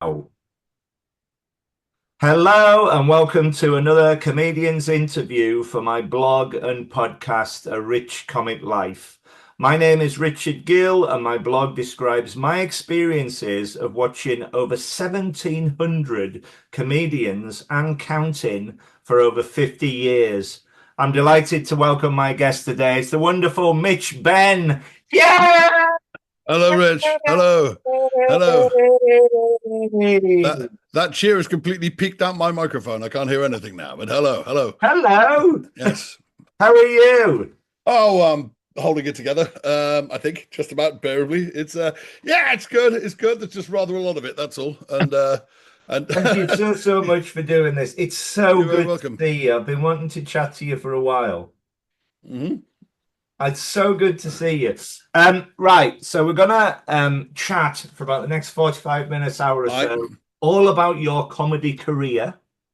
Oh. Hello and welcome to another comedian's interview for my blog and podcast, A Rich Comic Life. My name is Richard Gill and my blog describes my experiences of watching over 1,700 comedians and counting for over 50 years. I'm delighted to welcome my guest today. It's the wonderful Mitch Benn. Yeah! Hello, Rich. Hello. Hello. That cheer has completely peaked out my microphone. I can't hear anything now, but hello. Hello. Hello. Yes. How are you? Oh, holding it together. I think just about bearably. Yeah, it's good. It's good. There's just rather a lot of it, that's all. And Thank you so much for doing this. It's so you're very good to welcome. see you. I've been wanting to chat to you for a while. Hmm. It's so good to see you. Right, so we're gonna chat for about the next 45 minutes, hour or I so, all about your comedy career.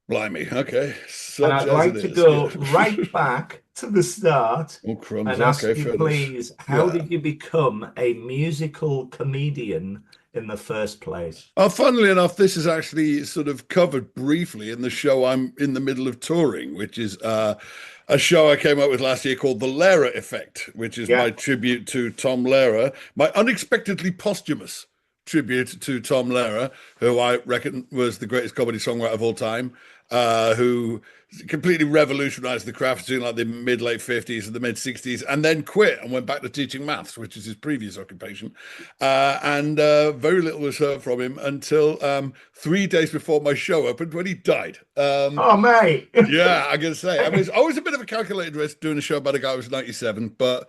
Blimey. Okay. And Such I'd as it like to is. go Yeah. right back to the start Oh, crumbs. and ask Okay, you, fair enough. please, how Yeah. did you become a musical comedian in the first place? Funnily enough, this is actually sort of covered briefly in the show I'm in the middle of touring, which is a show I came up with last year called The Lehrer Effect, which is Yeah. my tribute to Tom Lehrer, my unexpectedly posthumous tribute to Tom Lehrer, who I reckon was the greatest comedy songwriter of all time, who completely revolutionized the craft during like the mid late 50s and the mid 60s, and then quit and went back to teaching maths, which is his previous occupation. And very little was heard from him until 3 days before my show opened when he died. Oh, mate. Yeah, I gotta say, I mean, it's always a bit of a calculated risk doing a show about a guy who was 97, but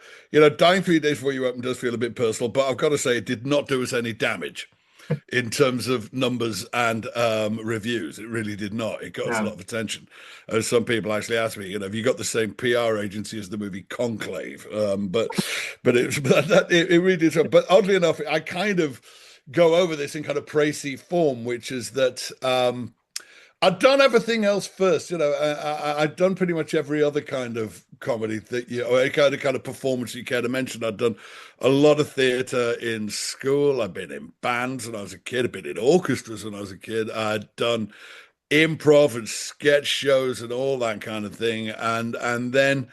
dying 3 days before you open does feel a bit personal. But I've got to say, it did not do us any damage in terms of numbers and reviews. It really did not. It got us a lot No. of attention. As some people actually asked me, have you got the same PR agency as the movie Conclave? But it really did. But oddly enough, I kind of go over this in kind of précis form, which is that. I'd done everything else first, I'd done pretty much every other kind of comedy that or any kind of performance you care to mention. I'd done a lot of theatre in school. I've been in bands when I was a kid. I've been in orchestras when I was a kid. I'd done improv and sketch shows and all that kind of thing. And then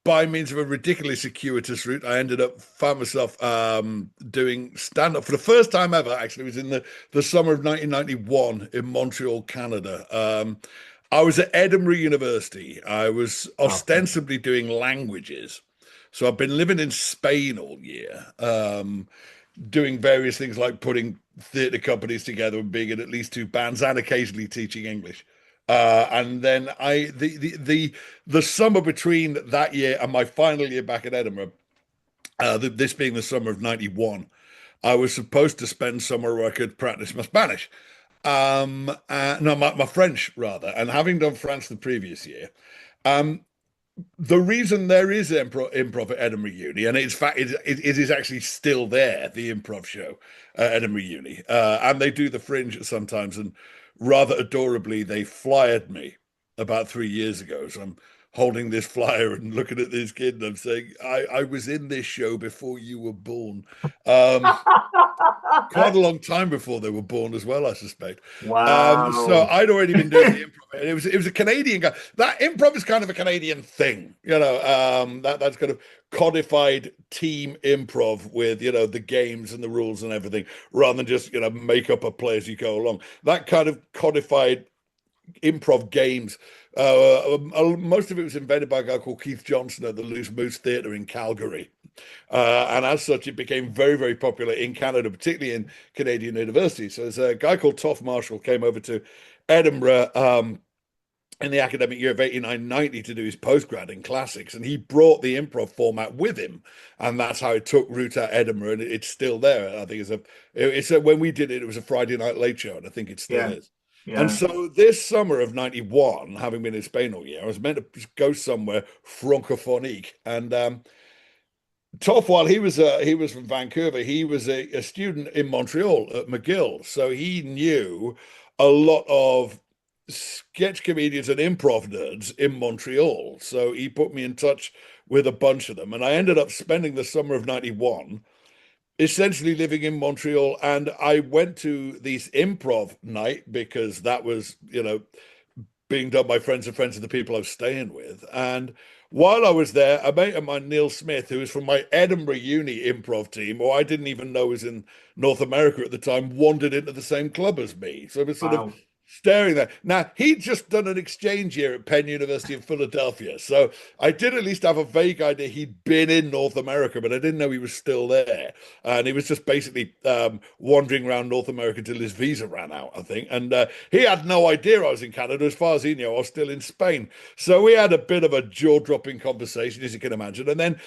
by means of a ridiculously circuitous route, I ended up found myself doing stand up for the first time ever. Actually, it was in the summer of 1991 in Montreal, Canada. I was at Edinburgh University. I was Okay. ostensibly doing languages. So I've been living in Spain all year, doing various things like putting theatre companies together and being in at least two bands and occasionally teaching English. And then the summer between that year and my final year back at Edinburgh, this being the summer of '91, I was supposed to spend summer where I could practice my Spanish. No, my French rather. And having done French the previous year, um, the reason there is improv at Edinburgh Uni, and it's fact it is actually still there, the improv show at Edinburgh Uni, and they do the Fringe sometimes, and rather adorably they flyered me about 3 years ago. So I'm holding this flyer and looking at this kid, and I'm saying, I was in this show before you were born. Um, Quite a long time before they were born as well, I suspect. So Wow. I'd already been doing the improv. And it was a Canadian guy. That improv is kind of a Canadian thing, that's kind of codified team improv with the games and the rules and everything, rather than just make up a play as you go along. That kind of codified improv games. Most of it was invented by a guy called Keith Johnson at the Loose Moose Theatre in Calgary. And as such, it became very, very popular in Canada, particularly in Canadian universities. So there's a guy called Toff Marshall came over to Edinburgh in the academic year of 89-90 to do his postgrad in classics. And he brought the improv format with him. And that's how it took root at Edinburgh. And it's still there. I think when we did it, it was a Friday night late show. And I think it still Yeah. is. And Yeah. so this summer of '91, having been in Spain all year, I was meant to go somewhere francophonique. And Toff, while he was from Vancouver, he was a student in Montreal at McGill, so he knew a lot of sketch comedians and improv nerds in Montreal. So he put me in touch with a bunch of them, and I ended up spending the summer of '91 essentially living in Montreal, and I went to this improv night because that was, being done by friends and friends of the people I was staying with. And while I was there, a mate of mine, Neil Smith, who was from my Edinburgh Uni improv team, or I didn't even know was in North America at the time, wandered into the same club as me. So I was sort of Wow. staring there. Now, he'd just done an exchange year at Penn University in Philadelphia. So I did at least have a vague idea he'd been in North America, but I didn't know he was still there. And he was just basically wandering around North America till his visa ran out, I think. And he had no idea I was in Canada. As far as he knew, I was still in Spain. So we had a bit of a jaw-dropping conversation, as you can imagine. And then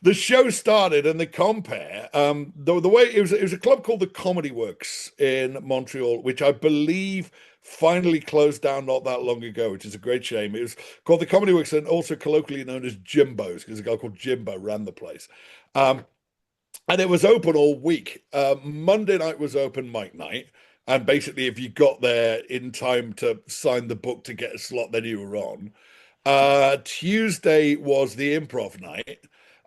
the show started, and the compare, the way it was a club called the Comedy Works in Montreal, which I believe finally closed down not that long ago, which is a great shame. It was called the Comedy Works and also colloquially known as Jimbo's because a guy called Jimbo ran the place. Um, and it was open all week. Monday night was open mic night. And basically, if you got there in time to sign the book to get a slot, then you were on. Tuesday was the improv night.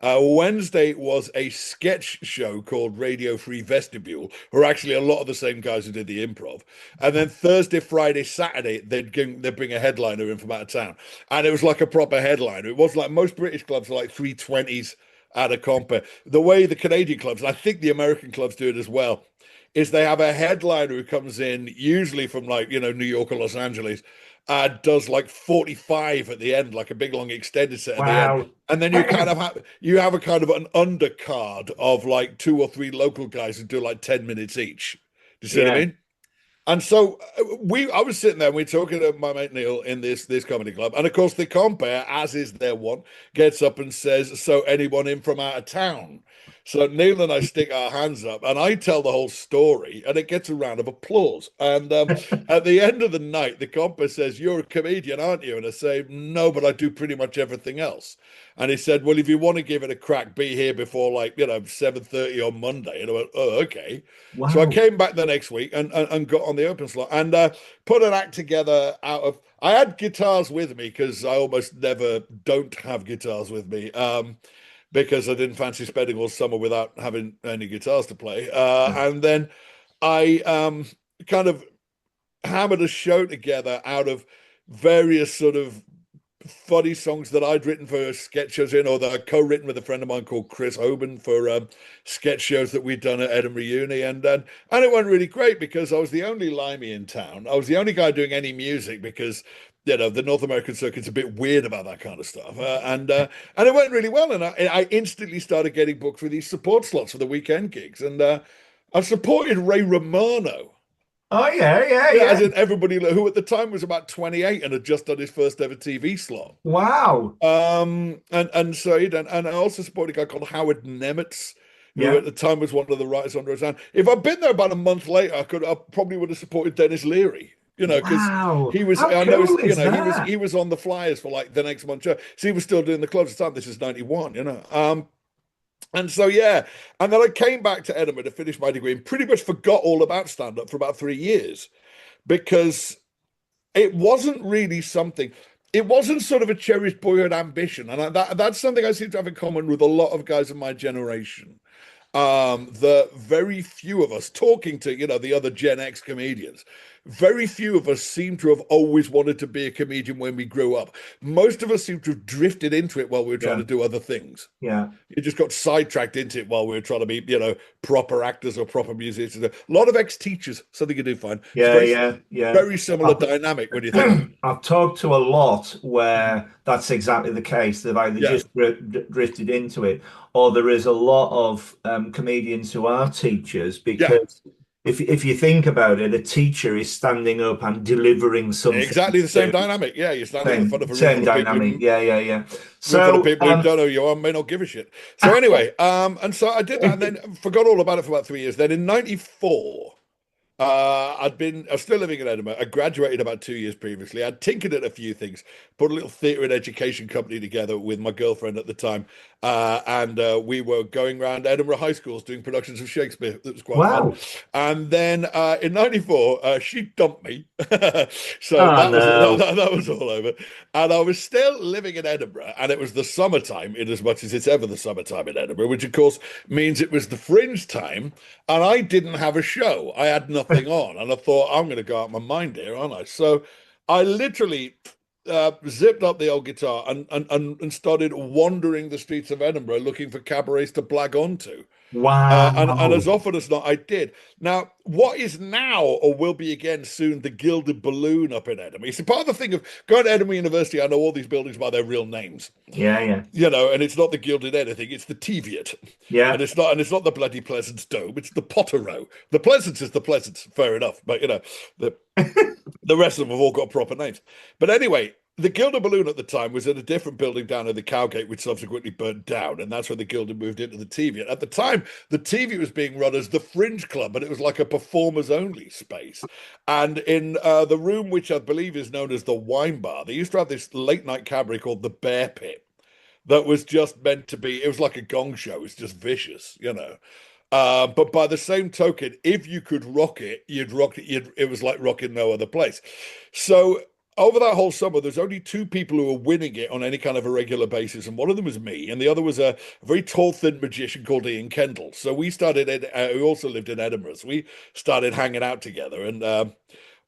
Wednesday was a sketch show called Radio Free Vestibule, who are actually a lot of the same guys who did the improv. And then Thursday, Friday, Saturday, they'd bring a headliner in from out of town. And it was like a proper headliner. It was like most British clubs are like 320s at a compare. The way the Canadian clubs, and I think the American clubs do it as well, is they have a headliner who comes in, usually from like, New York or Los Angeles, does like 45 at the end, like a big long extended set at the end. Wow. And then you have a kind of an undercard of like two or three local guys who do like 10 minutes each. Do you see what I Yeah. mean? And so I was sitting there and we are talking to my mate Neil in this comedy club. And of course the compere, as is their want, gets up and says, "So anyone in from out of town?" So Neil and I stick our hands up and I tell the whole story and it gets a round of applause. And at the end of the night, the compere says, "You're a comedian, aren't you?" And I say, "No, but I do pretty much everything else." And he said, "Well, if you want to give it a crack, be here before 7:30 on Monday." And I went, "Oh, okay." So I Wow. came back the next week and got on the open slot and put an act together out of. I had guitars with me because I almost never don't have guitars with me because I didn't fancy spending all summer without having any guitars to play. And then I kind of hammered a show together out of various sort of funny songs that I'd written for sketch shows or that I co-written with a friend of mine called Chris Hoban for sketch shows that we'd done at Edinburgh Uni, and it went really great because I was the only limey in town. I was the only guy doing any music because the North American circuit's a bit weird about that kind of stuff, and it went really well, and I instantly started getting booked for these support slots for the weekend gigs, and I supported Ray Romano. Oh yeah, yeah, Yeah, yeah. as in everybody who at the time was about 28 and had just done his first ever TV slot. Wow. And so he done, and I also supported a guy called Howard Nemitz, who Yeah. at the time was one of the writers on Roseanne. If I'd been there about a month later, I probably would have supported Dennis Leary, because Wow. he was, How I know, cool is he that? was on the flyers for like the next month. So he was still doing the clubs at the time. This is 91, and so yeah, and then I came back to Edinburgh to finish my degree and pretty much forgot all about stand-up for about 3 years because it wasn't really something. It wasn't sort of a cherished boyhood ambition, and that's something I seem to have in common with a lot of guys of my generation. The very few of us talking to the other Gen X comedians, very few of us seem to have always wanted to be a comedian when we grew up. Most of us seem to have drifted into it while we were trying Yeah. to do other things. Yeah. You just got sidetracked into it while we were trying to be, proper actors or proper musicians. A lot of ex-teachers, something you do find. It's Yeah, yeah, yeah. very similar I've, dynamic when you think of it. I've talked to a lot where that's exactly the case. They've either Yeah, just drifted into it, or there is a lot of comedians who are teachers. yeah, Because if you think about it, a teacher is standing up and delivering something. exactly the same To, dynamic. Yeah, you're standing in front of same a room same full of people dynamic. who Yeah, yeah, yeah. room full of So people who don't know you are, may not give a shit. So anyway, and so I did that and then forgot all about it for about 3 years. Then in '94. I was still living in Edinburgh. I graduated about 2 years previously. I'd tinkered at a few things, put a little theatre and education company together with my girlfriend at the time, and we were going around Edinburgh high schools doing productions of Shakespeare. That was quite fun. Wow. And then in '94, she dumped me, so Oh that was no. that was all over. And I was still living in Edinburgh, and it was the summertime, in as much as it's ever the summertime in Edinburgh, which of course means it was the fringe time. And I didn't have a show. I had nothing on. And I thought, I'm going to go out my mind here, aren't I? So I literally zipped up the old guitar and started wandering the streets of Edinburgh looking for cabarets to blag onto. And Wow. as often as not, I did. Now, what is now or will be again soon the Gilded Balloon up in Edinburgh? It's part of the thing of going to Edinburgh University. I know all these buildings by their real names, Yeah, yeah. and it's not the Gilded anything, it's the Teviot. Yeah. And it's not the bloody Pleasance Dome, it's the Potter Row. The Pleasance is the Pleasance, fair enough, but the the rest of them have all got proper names. But anyway, the Gilded Balloon at the time was in a different building down in the Cowgate, which subsequently burnt down, and that's when the Gilded moved into the Teviot. At the time, the Teviot was being run as the Fringe Club, but it was like a performers-only space. And in the room, which I believe is known as the Wine Bar, they used to have this late-night cabaret called the Bear Pit that was just meant to be, it was like a gong show. It was just vicious. But by the same token, if you could rock it, you'd rock it. It was like rocking no other place. So over that whole summer, there's only two people who were winning it on any kind of a regular basis, and one of them was me, and the other was a very tall, thin magician called Ian Kendall. So we started, who also lived in Edinburgh. So we started hanging out together, and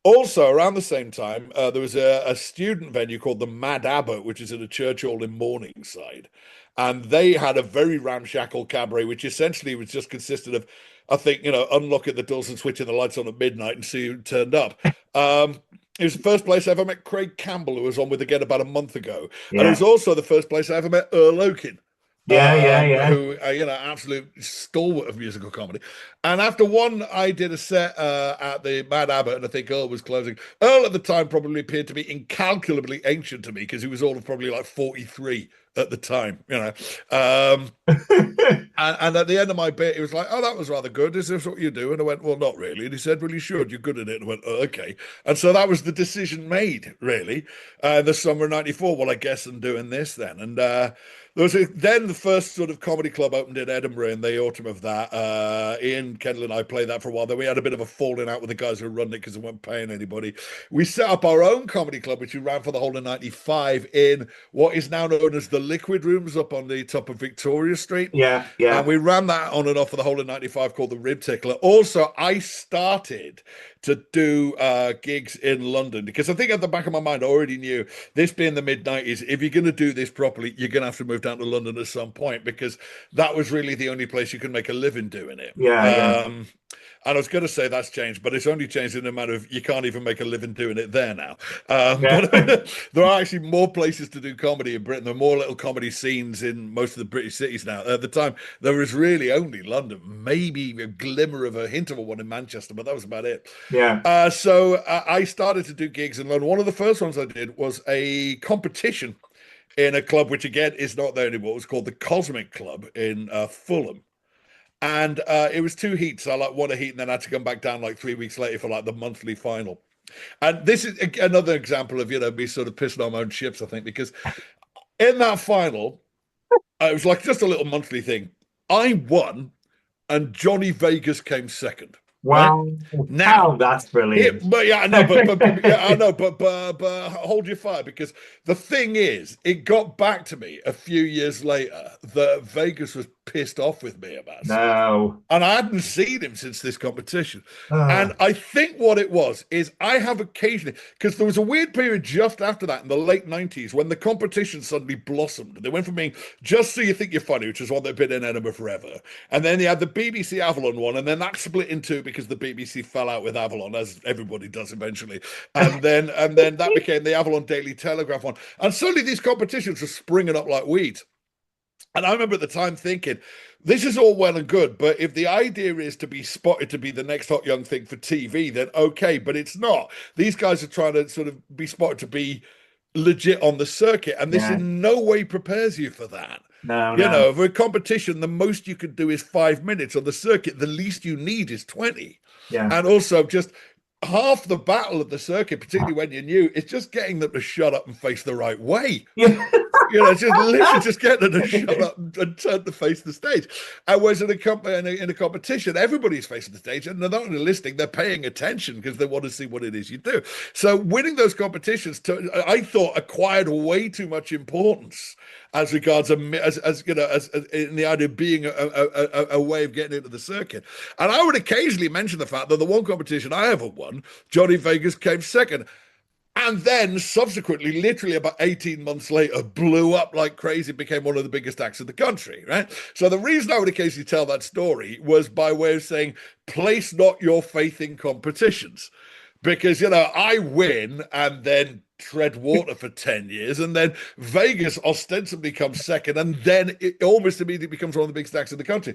also, around the same time, there was a student venue called the Mad Abbot, which is at a church hall in Morningside. And they had a very ramshackle cabaret, which essentially was just consisted of, I think, unlocking the doors and switching the lights on at midnight and see who turned up. It was the first place I ever met Craig Campbell, who was on with again about a month ago. And it was Yeah. also the first place I ever met Earl Oaken, Yeah, yeah, yeah. who absolute stalwart of musical comedy. And after one, I did a set at the Mad Abbot, and I think Earl was closing. Earl at the time probably appeared to be incalculably ancient to me because he was all of probably like 43 at the time. And at the end of my bit, he was like, "Oh, that was rather good. Is this what you do?" And I went, "Well, not really." And he said, "Well, you should. You're good at it." And I went, "Oh, okay." And so that was the decision made, really. The summer of '94. Well, I guess I'm doing this then. And then the first sort of comedy club opened in Edinburgh in the autumn of that. Ian Kendall and I played that for a while. Then we had a bit of a falling out with the guys who run it because they weren't paying anybody. We set up our own comedy club, which we ran for the whole of '95 in what is now known as the Liquid Rooms up on the top of Victoria Street. Yeah, And yeah, we ran that on and off for the whole of '95 called the Rib Tickler. Also, I started to do gigs in London because I think at the back of my mind, I already knew this being the mid '90s, if you're going to do this properly, you're going to have to move down to London at some point because that was really the only place you can make a living doing it. yeah, yeah, And I was going to say that's changed, but it's only changed in a matter of you can't even make a living doing it there now. yeah, But there are actually more places to do comedy in Britain. There are more little comedy scenes in most of the British cities now. At the time, there was really only London, maybe a glimmer of a hint of a one in Manchester, but that was about it. yeah, So I started to do gigs in London. One of the first ones I did was a competition in a club, which again is not there anymore. It was called the Cosmic Club in Fulham. And it was two heats. I like won a heat and then had to come back down like 3 weeks later for like the monthly final. And this is another example of, me sort of pissing on my own ships, I think, because in that final, it was like just a little monthly thing. I won and Johnny Vegas came second, right? wow. Now, Oh, that's brilliant. but yeah, I know, but yeah, I know, but hold your fire because the thing is, it got back to me a few years later that Vegas was pissed off with me about something. No. And I hadn't seen him since this competition. Oh, And I think what it was is I have occasionally, because there was a weird period just after that in the late '90s when the competition suddenly blossomed. They went from being Just So You Think You're Funny, which is one they've been in Edinburgh forever. And then they had the BBC Avalon one, and then that split in two because the BBC fell out with Avalon, as everybody does eventually. And then that became the Avalon Daily Telegraph one. And suddenly these competitions were springing up like weeds. And I remember at the time thinking, this is all well and good, but if the idea is to be spotted to be the next hot young thing for TV, then okay, but it's not. These guys are trying to sort of be spotted to be legit on the circuit, and this yeah, in no way prepares you for that. No, You no. know, for a competition, the most you can do is 5 minutes on the circuit. The least you need is 20. Yeah. And also, just half the battle of the circuit, particularly when you're new, is just getting them to shut up and face the right way. Yeah. You know, it's just literally just getting them to shut up and turn to face the stage. And whereas in a competition, everybody's facing the stage and they're not only listening, they're paying attention because they want to see what it is you do. So winning those competitions, I thought, acquired way too much importance as regards as you know as in the idea of being a way of getting into the circuit. And I would occasionally mention the fact that the one competition I ever won, Johnny Vegas came second. And then subsequently, literally about 18 months later, blew up like crazy, became one of the biggest acts in the country, right? So the reason I would occasionally tell that story was by way of saying, place not your faith in competitions. Because, you know, I win and then tread water for 10 years, and then Vegas ostensibly comes second, and then it almost immediately becomes one of the biggest acts in the country.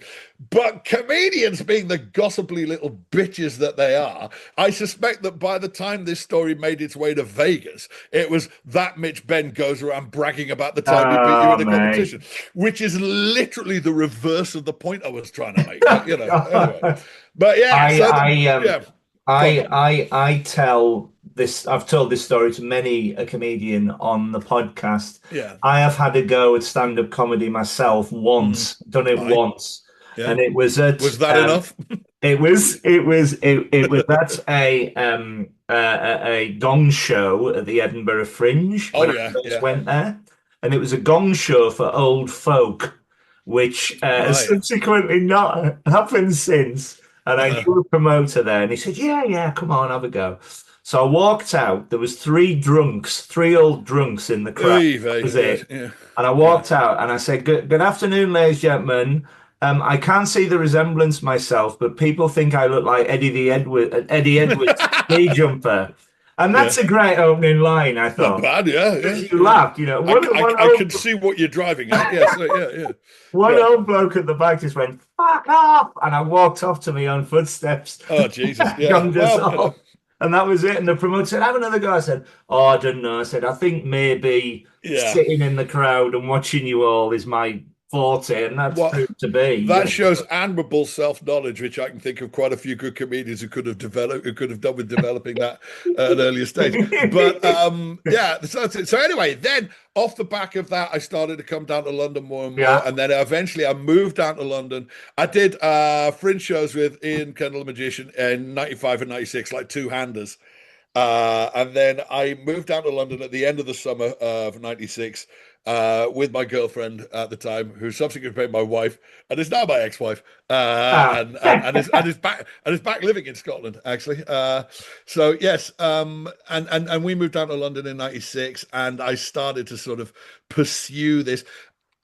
But comedians, being the gossipy little bitches that they are, I suspect that by the time this story made its way to Vegas, it was that Mitch Benn goes around bragging about the time he beat you Oh, in a mate. competition, which is literally the reverse of the point I was trying to make. But, you know, anyway. But yeah, I so, I yeah, go on. I tell this. I've told this story to many a comedian on the podcast. Yeah. I have had a go at stand-up comedy myself Mm. once, done it Aye. once, Yeah. and it was at Was that enough? it was at a gong show at the Edinburgh Fringe when Oh I yeah, first yeah. went there, and it was a gong show for old folk, which has Right. subsequently not happened since. And I Uh, knew a promoter there, and he said, "Yeah, yeah, come on, have a go." So I walked out. There was three old drunks in the crowd. oy That vey, was yes, it. yeah, And I yeah. walked out, and I said, "Good afternoon, ladies and gentlemen. I can't see the resemblance myself, but people think I look like Eddie Edwards, ski jumper." And Yeah. that's a great opening line, I Not thought. bad, yeah, Because yeah, you yeah. laughed, I can see what you're driving at. Yes, yeah, yeah. one Go on. old bloke at the back just went, "Fuck off!" And I walked off to my own footsteps, Oh, Jesus. Yeah. gonged us Well, you know. off. And that was it. And the promoter said, "Have another go." I said, "Oh, I don't know." I said, "I think maybe Yeah. sitting in the crowd and watching you all is my forte." And that's Well, proved to be, that shows admirable self-knowledge, which I can think of quite a few good comedians who could have developed, who could have done with developing that at an earlier stage. But yeah, so that's it. So anyway, then off the back of that, I started to come down to London more and more, Yeah. and then eventually I moved down to London. I did fringe shows with Ian Kendall the Magician in '95 and '96, like two-handers. And then I moved down to London at the end of the summer of '96 with my girlfriend at the time, who subsequently became my wife and is now my ex-wife, Ah. and is back living in Scotland actually. So yes, and we moved down to London in '96, and I started to sort of pursue this.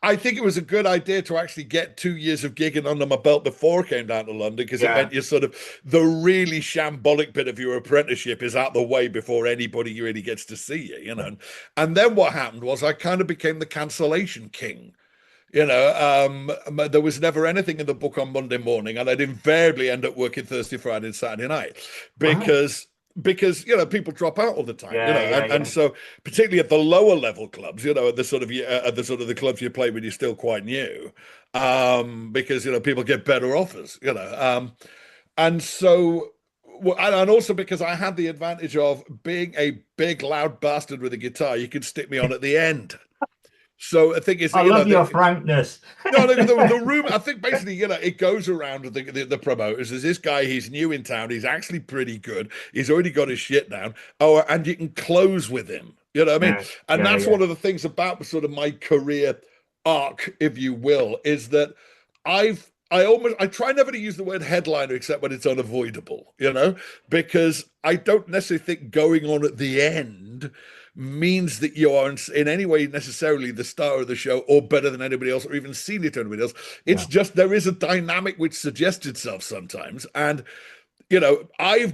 I think it was a good idea to actually get 2 years of gigging under my belt before I came down to London, because it Yeah. meant you sort of the really shambolic bit of your apprenticeship is out the way before anybody really gets to see you, you know. And then what happened was I kind of became the cancellation king. You know, there was never anything in the book on Monday morning, and I'd invariably end up working Thursday, Friday, and Saturday night Wow. because you know people drop out all the time, you know, Yeah, yeah, and yeah. so particularly at the lower level clubs, you know, at the sort of the clubs you play when you're still quite new, because you know people get better offers, you know, and so. And also because I had the advantage of being a big loud bastard with a guitar, you could stick me on at the end. So I think it's I you know love your frankness. no, the room. I think basically, you know, it goes around the promoters. There's this guy. He's new in town. He's actually pretty good. He's already got his shit down. Oh, and you can close with him. You know what I mean? Yeah, And yeah, that's yeah. one of the things about sort of my career arc, if you will, is that I try never to use the word headliner except when it's unavoidable. You know, because I don't necessarily think going on at the end means that you are in any way necessarily the star of the show or better than anybody else or even senior to anybody else. It's Yeah. just there is a dynamic which suggests itself sometimes. And, you know, I've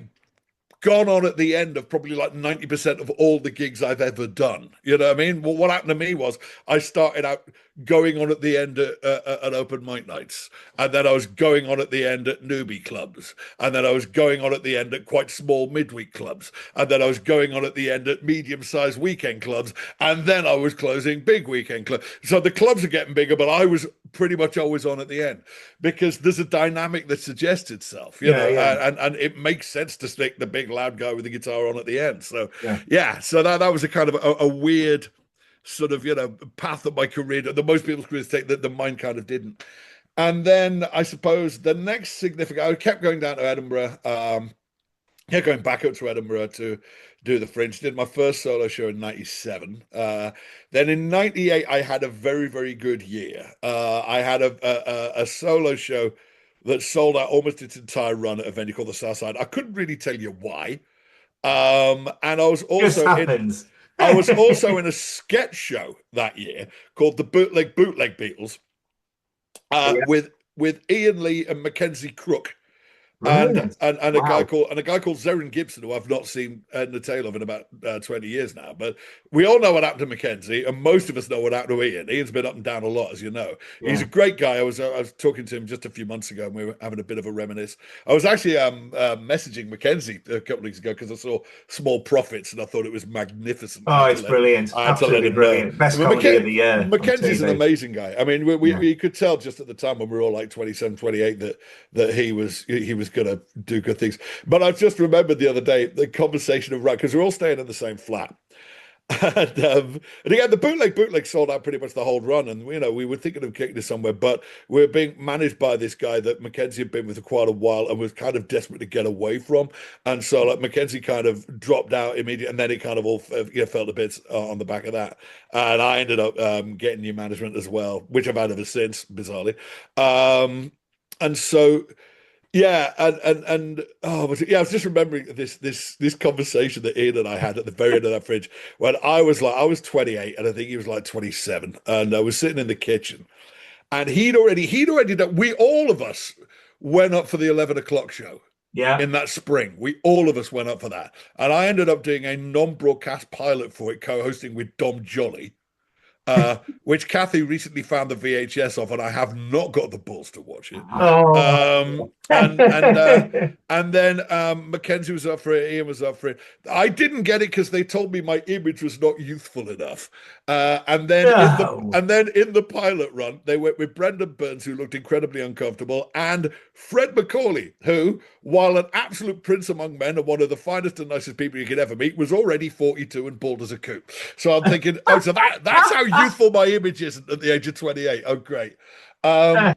gone on at the end of probably like 90% of all the gigs I've ever done. You know what I mean? Well, what happened to me was I started out going on at the end at open mic nights, and then I was going on at the end at newbie clubs, and then I was going on at the end at quite small midweek clubs, and then I was going on at the end at medium-sized weekend clubs, and then I was closing big weekend clubs. So the clubs are getting bigger, but I was pretty much always on at the end because there's a dynamic that suggests itself, you Yeah, know, yeah, and it makes sense to stick the big loud guy with the guitar on at the end. So yeah. yeah, so that was a kind of a weird sort of, you know, path that my career that most people's careers take that the mine kind of didn't. And then I suppose the next significant, I kept going down to Edinburgh. Yeah, going back up to Edinburgh to do the Fringe. Did my first solo show in '97. Then in '98, I had a very, very good year. I had a solo show that sold out almost its entire run at a venue called the Southside. I couldn't really tell you why. And Just happens. I was also in a sketch show that year called the Bootleg Beatles, Yeah, with Ian Lee and Mackenzie Crook. brilliant. And Wow. a guy called Zarin Gibson, who I've not seen the tail of in about 20 years now. But we all know what happened to Mackenzie, and most of us know what happened to Ian. Ian's been up and down a lot, as you know. He's a Yeah. great guy. I was talking to him just a few months ago, and we were having a bit of a reminisce. I was actually messaging Mackenzie a couple of weeks ago because I saw Small Profits, and I thought it was magnificent. Oh, it's brilliant. I had to let Absolutely him know. brilliant. Best But comedy of the year on Mackenzie's an TV. amazing guy. I mean, Yeah. we could tell just at the time when we were all like 27, 28 that he was going to do good things. But I just remembered the other day the conversation of right because we're all staying in the same flat. And again, the bootleg sold out pretty much the whole run, and you know we were thinking of kicking it somewhere, but we are being managed by this guy that Mackenzie had been with for quite a while and was kind of desperate to get away from, and so like Mackenzie kind of dropped out immediately, and then it kind of all felt a bit on the back of that, and I ended up getting new management as well, which I've had ever since, bizarrely, and so. Yeah, and oh, yeah, I was just remembering this conversation that Ian and I had at the very end of that Fringe when I was 28 and I think he was like 27, and I was sitting in the kitchen, and he'd already done. We all of us went up for the 11 o'clock show Yeah. in that spring. We all of us went up for that, and I ended up doing a non-broadcast pilot for it, co-hosting with Dom Jolly. Which Kathy recently found the VHS of, and I have not got the balls to watch it. Oh. And and then Mackenzie was up for it, Ian was up for it. I didn't get it because they told me my image was not youthful enough. No. And then in the pilot run, they went with Brendan Burns, who looked incredibly uncomfortable, and Fred Macaulay, who, while an absolute prince among men and one of the finest and nicest people you could ever meet, was already 42 and bald as a coot. So I'm thinking, oh, so that's how youthful my image is at the age of 28. Oh, great. Um,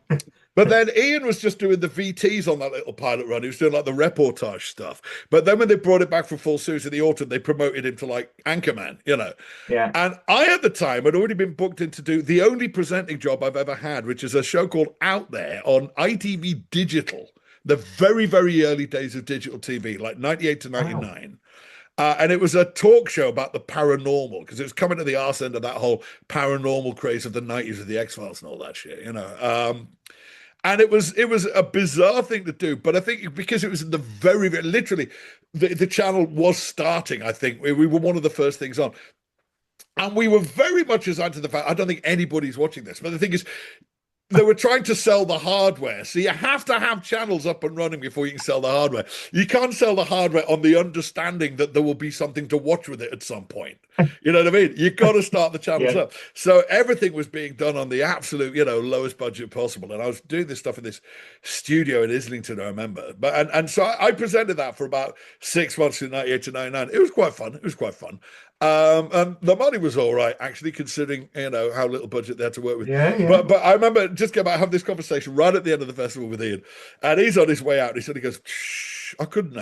but then Ian was just doing the VTs on that little pilot run. He was doing like the reportage stuff. But then when they brought it back for full series in the autumn, they promoted him to like anchorman, you know. Yeah. And I, at the time, had already been booked in to do the only presenting job I've ever had, which is a show called Out There on ITV Digital, the very, very early days of digital TV, like 98 to Wow. 99. And it was a talk show about the paranormal because it was coming to the arse end of that whole paranormal craze of the 90s with the X-Files and all that shit, you know. And it was a bizarre thing to do, but I think because it was in the very, very literally the channel was starting. I think we were one of the first things on, and we were very much as onto the fact. I don't think anybody's watching this, but the thing is, they were trying to sell the hardware. So you have to have channels up and running before you can sell the hardware. You can't sell the hardware on the understanding that there will be something to watch with it at some point. You know what I mean? You've got to start the channels Yeah. up. So everything was being done on the absolute, you know, lowest budget possible. And I was doing this stuff in this studio in Islington, I remember. But and so I presented that for about 6 months in 98 to 99. It was quite fun. It was quite fun. And the money was all right, actually, considering you know how little budget they had to work with. Yeah. Yeah. But I remember just going back have this conversation right at the end of the festival with Ian, and he's on his way out. And he said, "He goes, Shh, I couldn't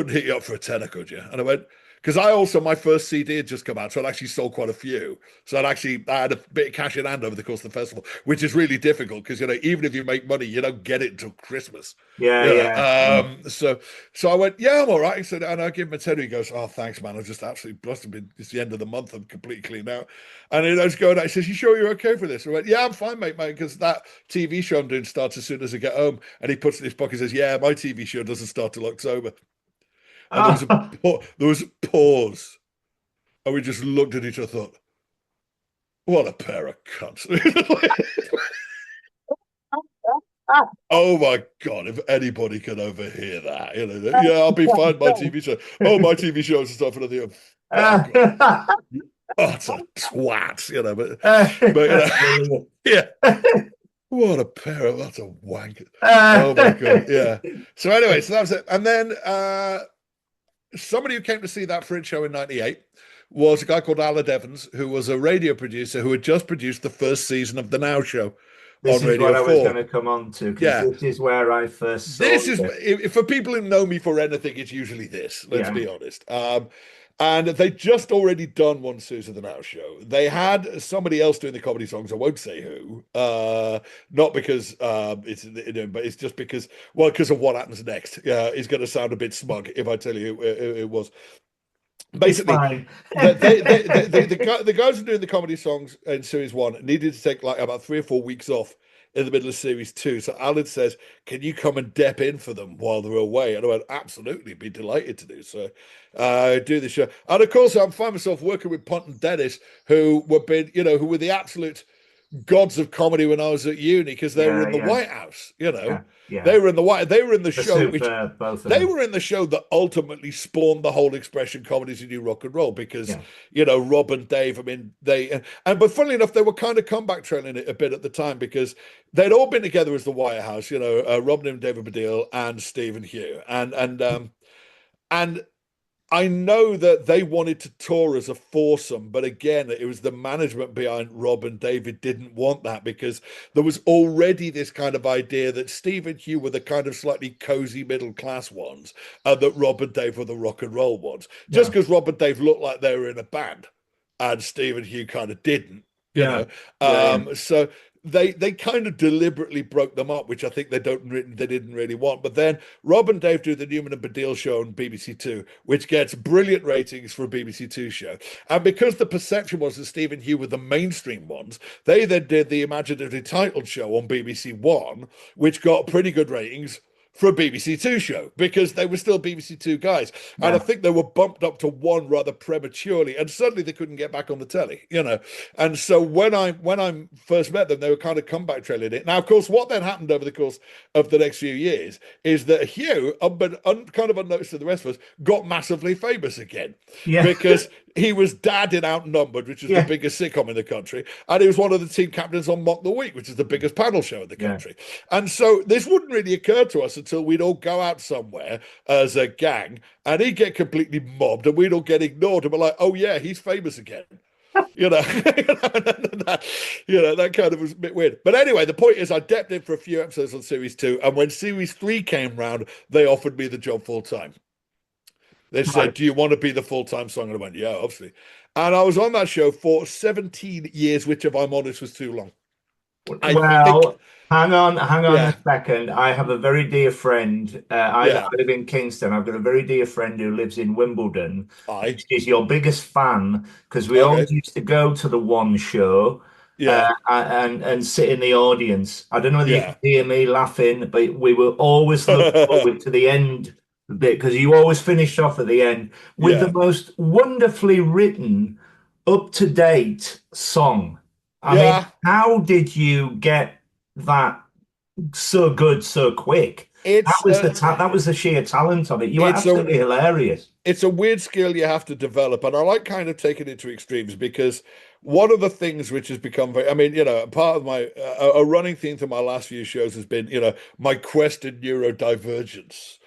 hit you up for a tenner, could you?" And I went, because I also my first CD had just come out, so I'd actually sold quite a few. So I had a bit of cash in hand over the course of the festival, which is really difficult because you know even if you make money, you don't get it until Christmas. Yeah. You Yeah. Yeah. know, so I went, yeah, I'm all right. He said, and I give him a tenner. He goes, oh, thanks, man. I just absolutely busted. It's the end of the month. I'm completely clean out. And I was going out. He says, you sure you're okay for this? I went, yeah, I'm fine, mate, because that TV show I'm doing starts as soon as I get home. And he puts it in his pocket and says, yeah, my TV show doesn't start till October. and there was a pause, and we just looked at each other, and thought, "What a pair of cunts!" Oh my God, if anybody can overhear that, yeah, I'll be fine. My TV show. Oh, my TV shows and stuff. And I think, fuck off. You utter twat, but, Brilliant. yeah, what a pair of, that's a wank. Oh my God. Yeah. So anyway, so that was it. And then, somebody who came to see that Fringe show in 98 was a guy called Alan Evans, who was a radio producer who had just produced the first season of The Now Show This on is what Radio I was going 4. to come on to because Yeah. this is where I first saw This is you. for people who know me for anything, it's usually this. Let's Yeah, be honest. And they just already done one Susan the Now show. They had somebody else doing the comedy songs. I won't say who. Not because but it's just because because of what happens next. Yeah, it's going to sound a bit smug if I tell you who it was. it's Basically, fine. the guys who are doing the comedy songs in series one needed to take like about 3 or 4 weeks off in the middle of series two. So Alan says, "Can you come and dep in for them while they're away?" And I went, "Absolutely, be delighted to do so." Do the show, and of course, I find myself working with Punt and Dennis, who who were the absolute gods of comedy when I was at uni because they were Yeah, in the yeah, White House. yeah, They yeah. were in the White. They were in the The show which super, both of they them. were in the show that ultimately spawned the whole expression "comedy's a new rock and roll" because Yeah, Rob and Dave. I mean, but funnily enough, they were kind of comeback trailing it a bit at the time because they'd all been together as the White House. Rob and David Baddiel and Stephen Hugh, and I know that they wanted to tour as a foursome, but again, it was the management behind Rob and David didn't want that because there was already this kind of idea that Steve and Hugh were the kind of slightly cozy middle class ones, and that Rob and Dave were the rock and roll ones. Just yeah, because Rob and Dave looked like they were in a band, and Steve and Hugh kind of didn't, you yeah, know. yeah, yeah, So they kind of deliberately broke them up, which I think they didn't really want. But then Rob and Dave do the Newman and Baddiel show on BBC Two, which gets brilliant ratings for a BBC Two show. And because the perception was that Steve and Hugh were the mainstream ones, they then did the imaginatively titled show on BBC One, which got pretty good ratings for a BBC Two show because they were still BBC Two guys. And I yeah, think they were bumped up to one rather prematurely, and suddenly they couldn't get back on the telly. And so when I first met them, they were kind of comeback trailing it. Now, of course, what then happened over the course of the next few years is that Hugh, but kind of unnoticed to the rest of us, got massively famous again yeah, because he was Dad in Outnumbered, which is the yeah, biggest sitcom in the country, and he was one of the team captains on Mock the Week, which is the biggest panel show in the yeah. country. And so this wouldn't really occur to us until we'd all go out somewhere as a gang, and he'd get completely mobbed, and we'd all get ignored, and we're like, "Oh yeah, he's famous again." That kind of was a bit weird. But anyway, the point is, I depped in for a few episodes on series two, and when series three came round, they offered me the job full time. They said, Right. "Do you want to be the full-time song?" And I went, "Yeah, obviously." And I was on that show for 17 years, which, if I'm honest, was too long. I think, Well, hang on a yeah, second. I have a very dear friend. I yeah, live in Kingston. I've got a very dear friend who lives in Wimbledon. I, She's your biggest fan because we all okay, used to go to the one show yeah, and sit in the audience. I don't know whether you can yeah. hear me laughing, but we were always looking forward to the end bit because you always finished off at the end with the Yeah, most wonderfully written, up-to-date song. I mean, yeah. how did you get that so good so quick? It's That was the sheer talent of it. You were it's a absolutely hilarious. it's a weird skill you have to develop, and I like kind of taking it to extremes because one of the things which has become very, I mean, part of my a running theme through my last few shows has been, my quest in neurodivergence.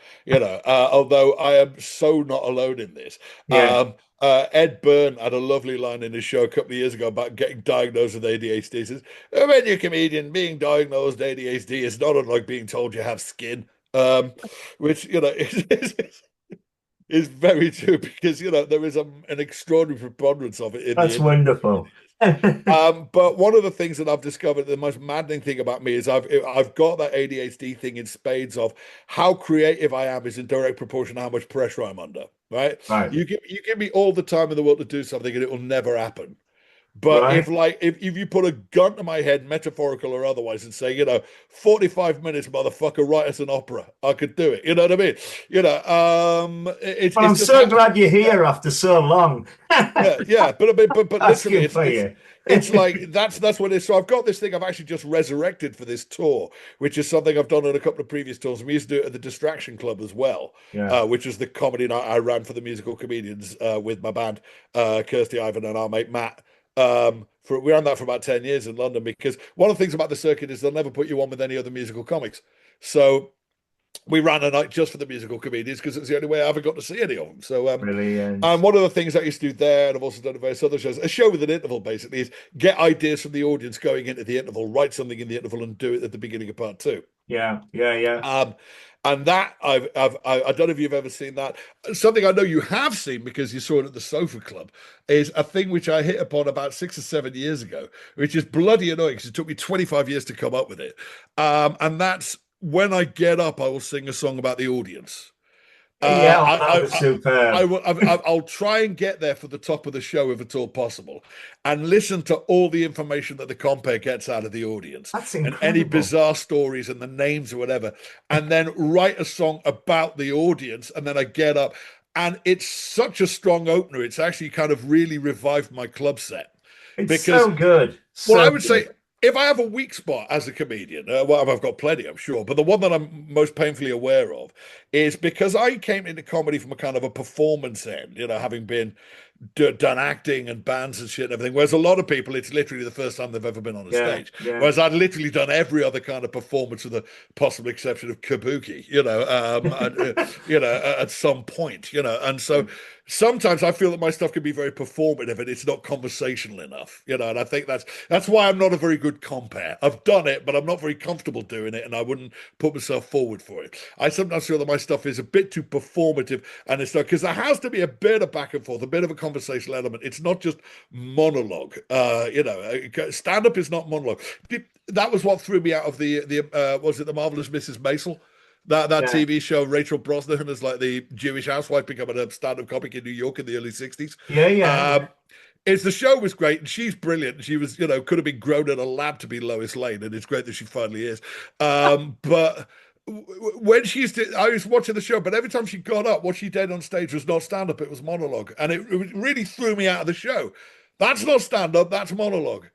Although I am so not alone in this. Yeah. Ed Byrne had a lovely line in his show a couple of years ago about getting diagnosed with ADHD. He says, "When you're a comedian, being diagnosed with ADHD is not unlike being told you have skin." Which is very true because there is an extraordinary preponderance of it in the That's industry. wonderful. But one of the things that I've discovered, the most maddening thing about me is I've got that ADHD thing in spades of how creative I am is in direct proportion to how much pressure I'm under. Right? Right. You give me all the time in the world to do something and it will never happen. But Right. if you put a gun to my head, metaphorical or otherwise, and say, 45 minutes, motherfucker, write us an opera, I could do it. You know what I mean? Well, it's I'm just so how. glad you're Yeah, here after so long. yeah. But I mean, but literally, Asking for you. it's like that's what it is. So I've got this thing I've actually just resurrected for this tour, which is something I've done on a couple of previous tours. We used to do it at the Distraction Club as well, Yeah, which was the comedy night I ran for the musical comedians with my band, Kirsty Ivan and our mate Matt. We ran that for about 10 years in London because one of the things about the circuit is they'll never put you on with any other musical comics. So we ran a night just for the musical comedians because it's the only way I ever got to see any of them. So and brilliant. one of the things I used to do there, and I've also done at various other shows, a show with an interval basically is get ideas from the audience going into the interval, write something in the interval, and do it at the beginning of part two. Yeah, yeah, yeah. Um, and that I don't know if you've ever seen that. Something I know you have seen because you saw it at the Sofa Club is a thing which I hit upon about 6 or 7 years ago, which is bloody annoying because it took me 25 years to come up with it. And that's when I get up, I will sing a song about the audience. Yeah, oh, that I, was I, I superb. will. I'll try and get there for the top of the show if at all possible, and listen to all the information that the compere gets out of the audience That's and any incredible. bizarre stories and the names or whatever, and then write a song about the audience, and then I get up, and it's such a strong opener. It's actually kind of really revived my club set It's because so good. well, I So would good. say if I have a weak spot as a comedian, well, I've got plenty, I'm sure, but the one that I'm most painfully aware of is because I came into comedy from a kind of a performance end, having been done acting and bands and shit and everything. Whereas a lot of people, it's literally the first time they've ever been on a Yeah, stage. yeah. Whereas I'd literally done every other kind of performance, with the possible exception of kabuki, at some point, and so sometimes I feel that my stuff can be very performative and it's not conversational enough, and I think that's why I'm not a very good compere. I've done it, but I'm not very comfortable doing it, and I wouldn't put myself forward for it. I sometimes feel that my stuff is a bit too performative, and it's not because there has to be a bit of back and forth, a bit of a conversational element. It's not just monologue. Stand up is not monologue. That was what threw me out of the was it the Marvelous Mrs. Maisel? That Yeah, TV show, Rachel Brosnahan as like the Jewish housewife becoming a stand-up comic in New York in the early 60s. yeah, yeah, Um, it's the show was great and she's brilliant. She was, could have been grown in a lab to be Lois Lane, and it's great that she finally is. But when she used to, I was watching the show, but every time she got up, what she did on stage was not stand up, it was monologue. And it really threw me out of the show. That's not stand up, that's monologue.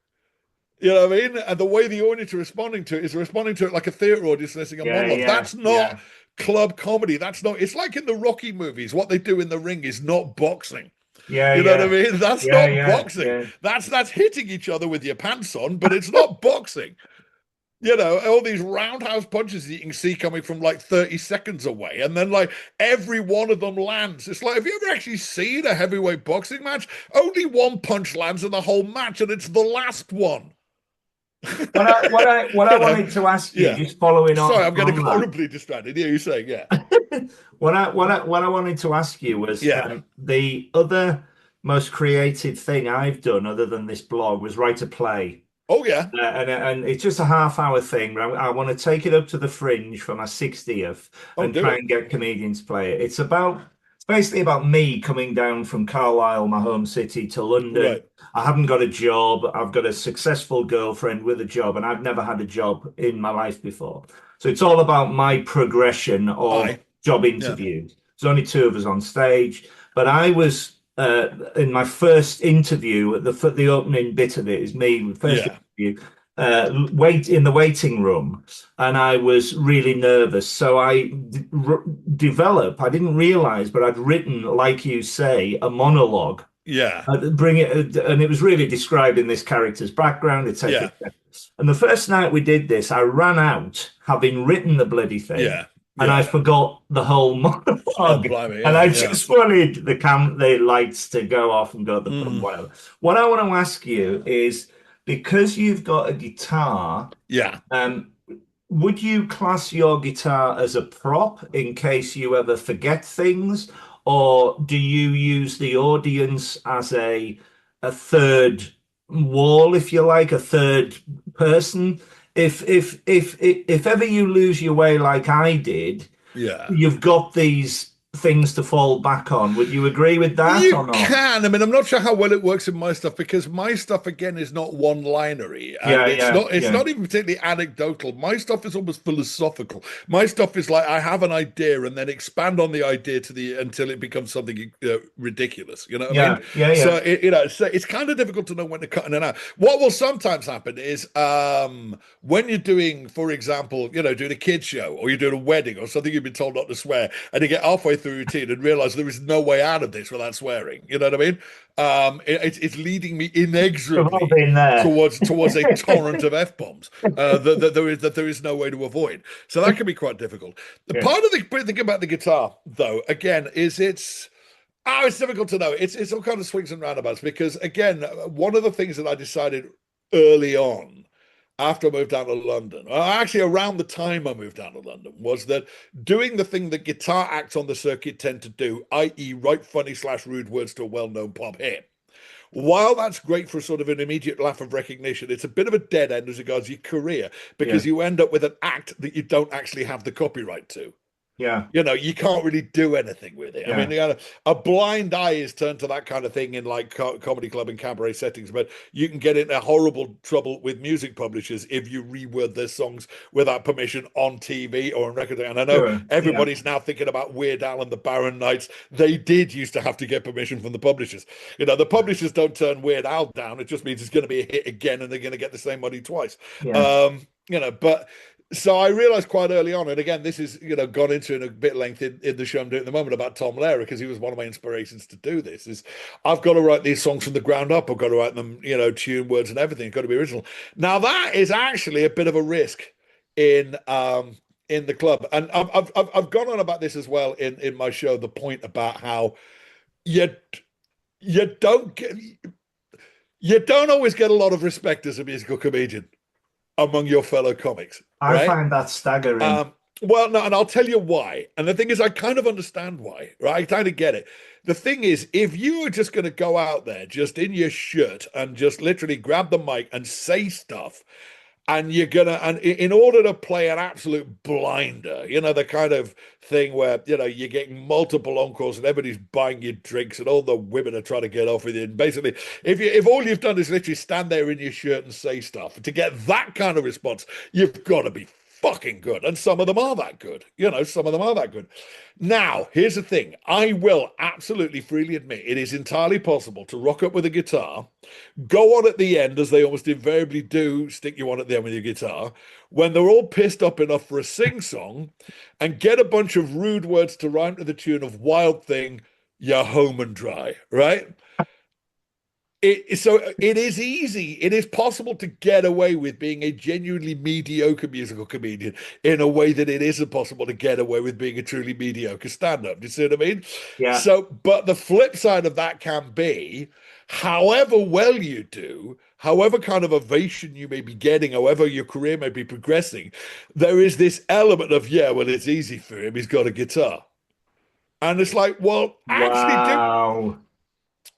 You know what I mean? And the way the audience are responding to it is responding to it like a theatre audience listening to a yeah, monologue. yeah, That's not yeah, club comedy. That's not, it's like in the Rocky movies. What they do in the ring is not boxing. yeah, You know what I yeah, mean? That's yeah, not yeah, boxing. yeah. That's hitting each other with your pants on, but it's not boxing. All these roundhouse punches that you can see coming from like 30 seconds away, and then like every one of them lands. It's like, have you ever actually seen a heavyweight boxing match? Only one punch lands in the whole match, and it's the last one. What I you know, wanted to ask you, yeah. just following Sorry, on I'm getting from that, horribly distracted. Yeah, you're saying, yeah, what I wanted to ask you was yeah. the other most creative thing I've done other than this blog was write a play. Oh, yeah, And it's just a half-hour thing, but I want to take it up to the Fringe for my 60th oh, and do try it. and get comedians to play it. It's basically about me coming down from Carlisle, my home city, to London. Right. I haven't got a job. I've got a successful girlfriend with a job, and I've never had a job in my life before. So it's all about my progression of Aye. job Yeah. interviews. There's only two of us on stage, but I was in my first interview, the opening bit of it is me, first Yeah. interview, wait in the waiting room, and I was really nervous. So I didn't realize, but I'd written, like you say, a monologue. Yeah. Bring it, and it was really describing this character's background, etc. Yeah. And the first night we did this, I ran out having written the bloody thing, Yeah. and I Yeah. forgot the whole Oh, monologue. blimey. And Yeah. I Yeah. just wanted the lights to go off and go to the pub, Mm. whatever. What I want to ask you is, because you've got a guitar, Yeah. um, would you class your guitar as a prop in case you ever forget things, or do you use the audience as a third wall, if you like, a third person? If ever you lose your way like I did, Yeah. you've got these things to fall back on. Would you agree with that You or not? can. I mean, I'm not sure how well it works in my stuff because my stuff again is not one-linery, and Yeah, it's yeah, not it's yeah. not even particularly anecdotal. My stuff is almost philosophical. My stuff is like I have an idea and then expand on the idea to the until it becomes something ridiculous. You know what I mean? Yeah, yeah, So yeah. it's kind of difficult to know when to cut in and out. What will sometimes happen is when you're doing, for example, doing a kids show or you're doing a wedding or something you've been told not to swear, and you get halfway through routine and realize there is no way out of this without swearing. You know what I mean? It's leading me We've all inexorably been there. towards a torrent of f-bombs that there is no way to avoid. So that can be quite difficult. The Yeah, part of the thing about the guitar, though, again, is it's difficult to know. It's all kind of swings and roundabouts because again, one of the things that I decided early on after I moved down to London, actually around the time I moved down to London, was that doing the thing that guitar acts on the circuit tend to do, i.e., write funny/rude words to a well-known pop hit. While that's great for sort of an immediate laugh of recognition, it's a bit of a dead end as regards your career yeah, because you end up with an act that you don't actually have the copyright to. yeah, You can't really do anything with it. I mean, yeah. a blind eye is turned to that kind of thing in like comedy club and cabaret settings, but you can get into horrible trouble with music publishers if you reword their songs without permission on TV or on record. And I know Sure. Yeah, everybody's now thinking about Weird Al and the Barron Knights. They did used to have to get permission from the publishers. The publishers don't turn Weird Al down. It just means it's going to be a hit again and they're going to get the same money twice. yeah. But so I realized quite early on, and again, this is gone into in a bit length in the show I'm doing at the moment about Tom Lehrer because he was one of my inspirations to do this. Is I've got to write these songs from the ground up. I've got to write them, tune words and everything. It's got to be original. Now that is actually a bit of a risk in the club, and I've gone on about this as well in my show. The point about how you you don't get you don't always get a lot of respect as a musical comedian among your fellow comics, I right? find that staggering. Well, no, and I'll tell you why. And the thing is, I kind of understand why, right? I kind of get it. The thing is, if you are just going to go out there just in your shirt and just literally grab the mic and say stuff, and you're gonna, and in order to play an absolute blinder, the kind of thing where you're getting multiple encores and everybody's buying you drinks and all the women are trying to get off with you. And basically, if all you've done is literally stand there in your shirt and say stuff to get that kind of response, you've got to be fucking good. And some of them are that good. Some of them are that good. Now, here's the thing. I will absolutely freely admit it is entirely possible to rock up with a guitar, go on at the end, as they almost invariably do, stick you on at the end with your guitar, when they're all pissed up enough for a sing song, and get a bunch of rude words to rhyme to the tune of Wild Thing, You're Home and Dry, right? So it is easy. It is possible to get away with being a genuinely mediocre musical comedian in a way that it isn't possible to get away with being a truly mediocre stand-up. Do you see what I mean? Yeah, So, but the flip side of that can be, however well you do, however kind of ovation you may be getting, however your career may be progressing, there is this element of, yeah, well, it's easy for him. He's got a guitar. And it's like, well, wow.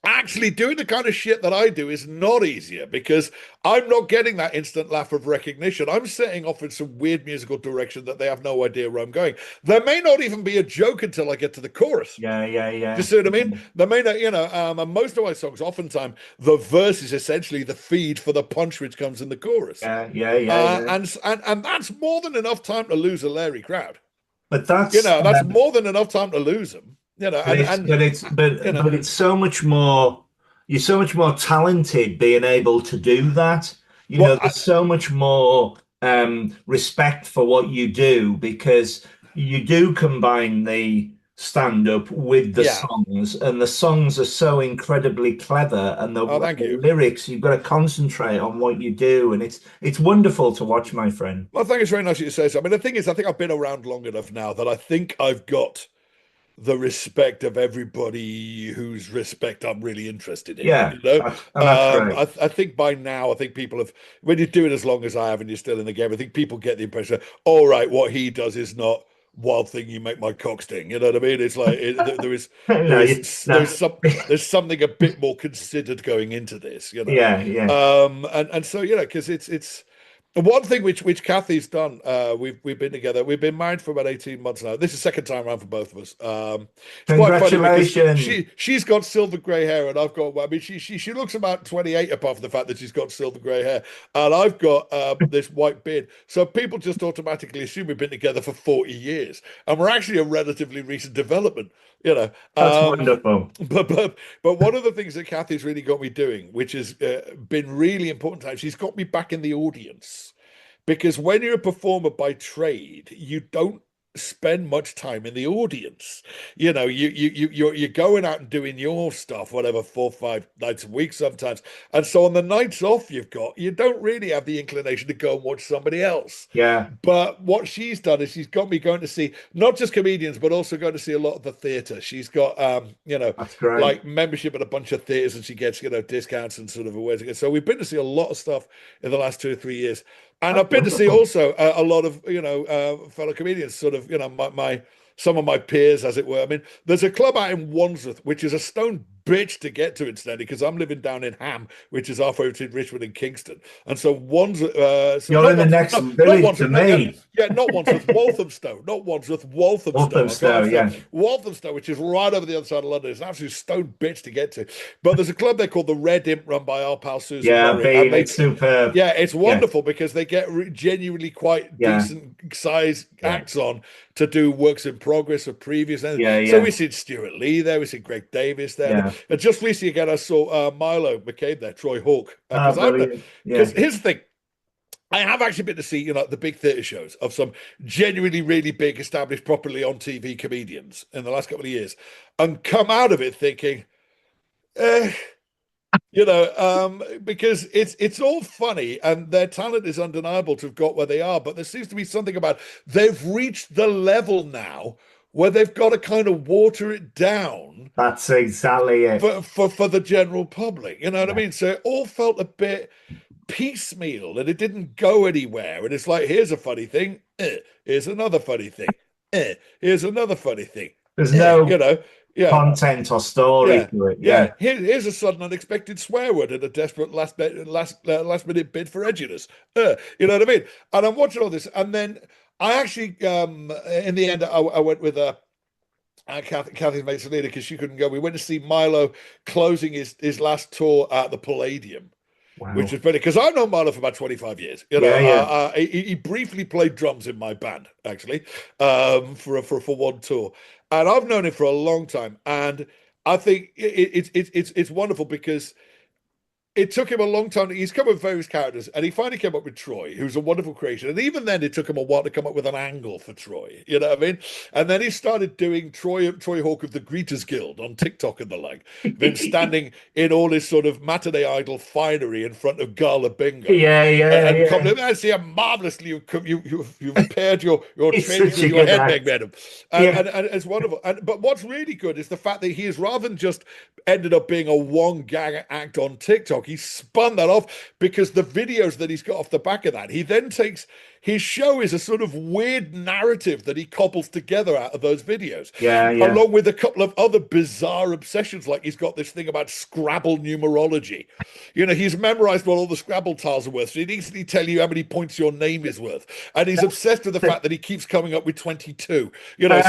actually doing the kind of shit that I do is not easier because I'm not getting that instant laugh of recognition. I'm setting off in some weird musical direction that they have no idea where I'm going. There may not even be a joke until I get to the chorus. Yeah, yeah, Do you yeah. see what I mean? There may not, and most of my songs, oftentimes, the verse is essentially the feed for the punch which comes in the chorus. Yeah, yeah, yeah, yeah. And that's more than enough time to lose a Larry crowd. But that's That's more than enough time to lose them. but it's so much more. You're so much more talented being able to do that. well, There's so much more respect for what you do because you do combine the stand up with the yeah. songs, and the songs are so incredibly clever, and Oh, thank the you. lyrics, you've got to concentrate on what you do, and it's wonderful to watch, my friend. Well, I think it's very nice of you to say so. I mean, the thing is, I think I've been around long enough now that I think I've got the respect of everybody whose respect I'm really interested in. Yeah, and that's great. I think by now, I think people have, when you do it as long as I have and you're still in the game, I think people get the impression, all right, what he does is not Wild Thing, you make my cock sting. You know what I mean? It's like there is No, no. there's something a bit more considered going into this. Yeah, yeah. And so because it's And one thing which Kathy's done, we've been together. We've been married for about 18 months now. This is the second time around for both of us. It's quite funny because Congratulations. she's got silver grey hair and I've got. I mean, she looks about 28, apart from the fact that she's got silver grey hair, and I've got this white beard. So people just automatically assume we've been together for 40 years, and we're actually a relatively recent development. You know, That's wonderful. but one of the things that Kathy's really got me doing, which has been really important to her, she's got me back in the audience. Because when you're a performer by trade, you don't spend much time in the audience. You know, you're going out and doing your stuff, whatever, 4 or 5 nights a week sometimes. And so on the nights off you've got, you don't really have the inclination to go and watch somebody else. Yeah, But what she's done is she's got me going to see not just comedians, but also going to see a lot of the theatre. She's got that's great. like membership at a bunch of theatres, and she gets, discounts and sort of ways to get. So we've been to see a lot of stuff in the last 2 or 3 years. And That's I've been to see wonderful. also a lot of fellow comedians, sort of my some of my peers, as it were. I mean, there's a club out in Wandsworth, which is a stone bitch to get to, incidentally, because I'm living down in Ham, which is halfway between Richmond and Kingston. And so Wandsworth, so You're not in the Wandsworth, next no, not village to Wandsworth, no, me. yeah, not Wandsworth, Walthamstow, not Wandsworth, Walthamstow. I got Walthamstow, off there. yeah. Walthamstow, which is right over the other side of London. It's an absolute stone bitch to get to. But there's a club there called the Red Imp, run by our pal Susan Yeah, Murray, and Bean, it's superb. yeah, it's Yeah, wonderful because they get genuinely quite yeah, decent size yeah, acts on to do works in progress of previous. yeah, So we yeah, see Stuart Lee there, we see Greg Davis there, yeah. and just recently again I saw Milo McCabe there, Troy Hawk, Ah, because brilliant. because Yeah. here's the thing. I have actually been to see, the big theatre shows of some genuinely really big, established, properly on TV comedians in the last couple of years, and come out of it thinking, eh, because it's all funny and their talent is undeniable to have got where they are, but there seems to be something about they've reached the level now where they've got to kind of water it down That's exactly it. for the general public. You know what I Yeah, mean? So it all felt a bit piecemeal and it didn't go anywhere. And it's like, here's a funny thing, here's another funny thing, here's another funny thing, there's eh, you no know, yeah. content or story Yeah, to it. yeah. Yeah. Here's a sudden unexpected swear word and a desperate last minute bid for edginess. You know what I mean? And I'm watching all this, and then I actually, in the end, I went with Kathy's mate Selena because she couldn't go. We went to see Milo closing his last tour at the Palladium, which Wow. is brilliant because I've known Marlon for about 25 years. Yeah, yeah, He briefly played drums in my band, actually, for one tour, and I've known him for a long time. And I think it's wonderful because it took him a long time. He's come up with various characters, and he finally came up with Troy, who's a wonderful creation. And even then, it took him a while to come up with an angle for Troy. You know what I mean? And then he started doing Troy Hawk of the Greeters Guild on TikTok and the like. Then standing in all his sort of matinee idol finery in front of Gala Bingo. yeah, yeah, And come yeah. to see how marvelously you've paired your It's training such with a your good headbang, act. madam, Yeah, and it's wonderful. But what's really good is the fact that he has rather than just ended up being a one gag act on TikTok, he spun that off because the videos that he's got off the back of that, he then takes his show is a sort of weird narrative that he cobbles together out of those videos, yeah, yeah, along with a couple of other bizarre obsessions. Like he's got this thing about Scrabble numerology. He's memorized what all the Scrabble tiles are worth, so he'd instantly tell you how many points your name is worth. And he's obsessed with the fact that he keeps coming up with 22.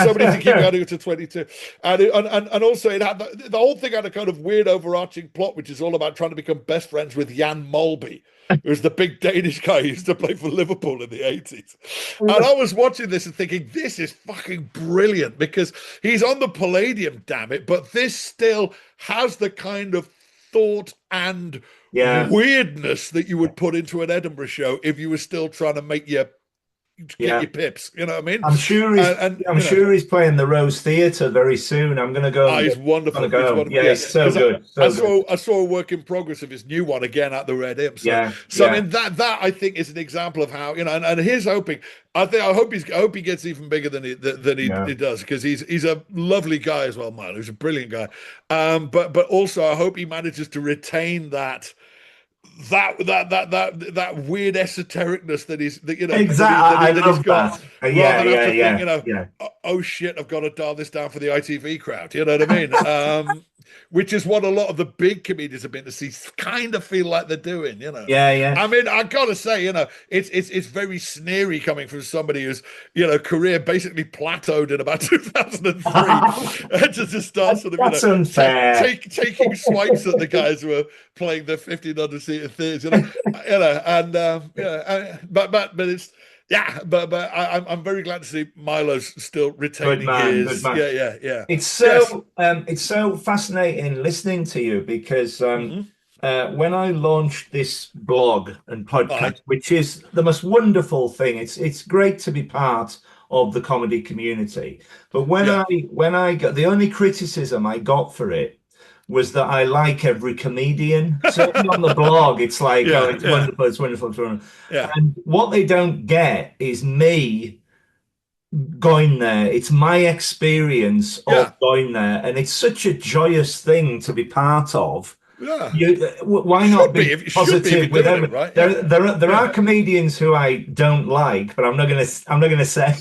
Somebody to keep adding to 22. And also it had the whole thing had a kind of weird overarching plot, which is all about trying to become best friends with Jan Molby, who's the big Danish guy who used to play for Liverpool in the 80s. And I was watching this and thinking, this is fucking brilliant because he's on the Palladium, damn it, but this still has the kind of thought and yeah, weirdness that you would put into an Edinburgh show if you were still trying to get yeah. your pips. You know what I mean? I'm sure he's And I'm sure he's playing the Rose Theatre very soon. I'm gonna go and he's gonna wonderful. He's go. wonderful. Yeah, Yeah, he's so because good, I so good. saw a work in progress of his new one again at the Red Imp. So Yeah, so I yeah, mean that I think is an example of how and here's hoping. I hope he gets even bigger than he yeah. does because he's a lovely guy as well, man. He's a brilliant guy. But also I hope he manages to retain that weird esotericness Exactly. I that he's love got, that. rather Yeah, than have yeah, to think, yeah, yeah. oh shit, I've got to dial this down for the ITV crowd. You know what I mean? which is what a lot of the big comedians have been to see kind of feel like they're doing, you know. Yeah, yeah. I mean, I gotta say, you know, it's very sneery coming from somebody whose, you know, career basically plateaued in about 2003 and to start sort of, you know, That's unfair. taking swipes at the guys who are playing the 1,500 seater theaters, you know, and yeah, but it's yeah, but I'm very glad to see Milo's still Good retaining man, good his man. yeah. It's Yes. so fascinating listening to you because Hmm. when I launched this blog and Aye. podcast, which is the most wonderful thing, it's great to be part of the comedy community. But Yeah. when I got the only criticism I got for it was that I like every comedian. Certainly on the blog, it's like, oh, Yeah, it's yeah, wonderful, it's wonderful, it's wonderful. yeah. And what they don't get is me going there. It's my experience of Yeah. going there, and it's such a joyous thing to be part of. Yeah. Why not be It should be if positive you're with doing it every? right. Yeah. There Yeah. are comedians who I don't like, but I'm not gonna say.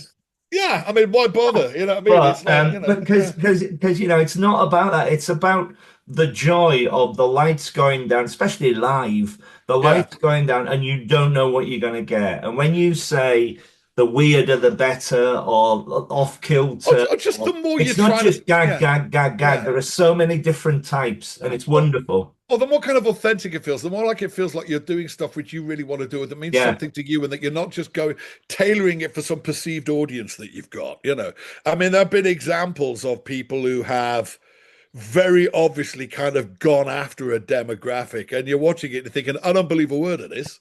Yeah. I mean, why bother? You know what I mean? It's But like, you know, yeah. because it's not about that. It's about the joy of the lights going down, especially live. The Yeah. lights going down, and you don't know what you're going to get. And when you say the weirder the better, or off kilter, Or just the more you're it's not trying to just gag, yeah. gag, gag, gag. Yeah. There are so many different types, and it's Or, wonderful. or the more kind of authentic it feels, the more like it feels like you're doing stuff which you really want to do, and that means Yeah, something to you, and that you're not just going tailoring it for some perceived audience that you've got, you know. I mean, there have been examples of people who have very obviously kind of gone after a demographic, and you're watching it and thinking, I don't believe a word of this.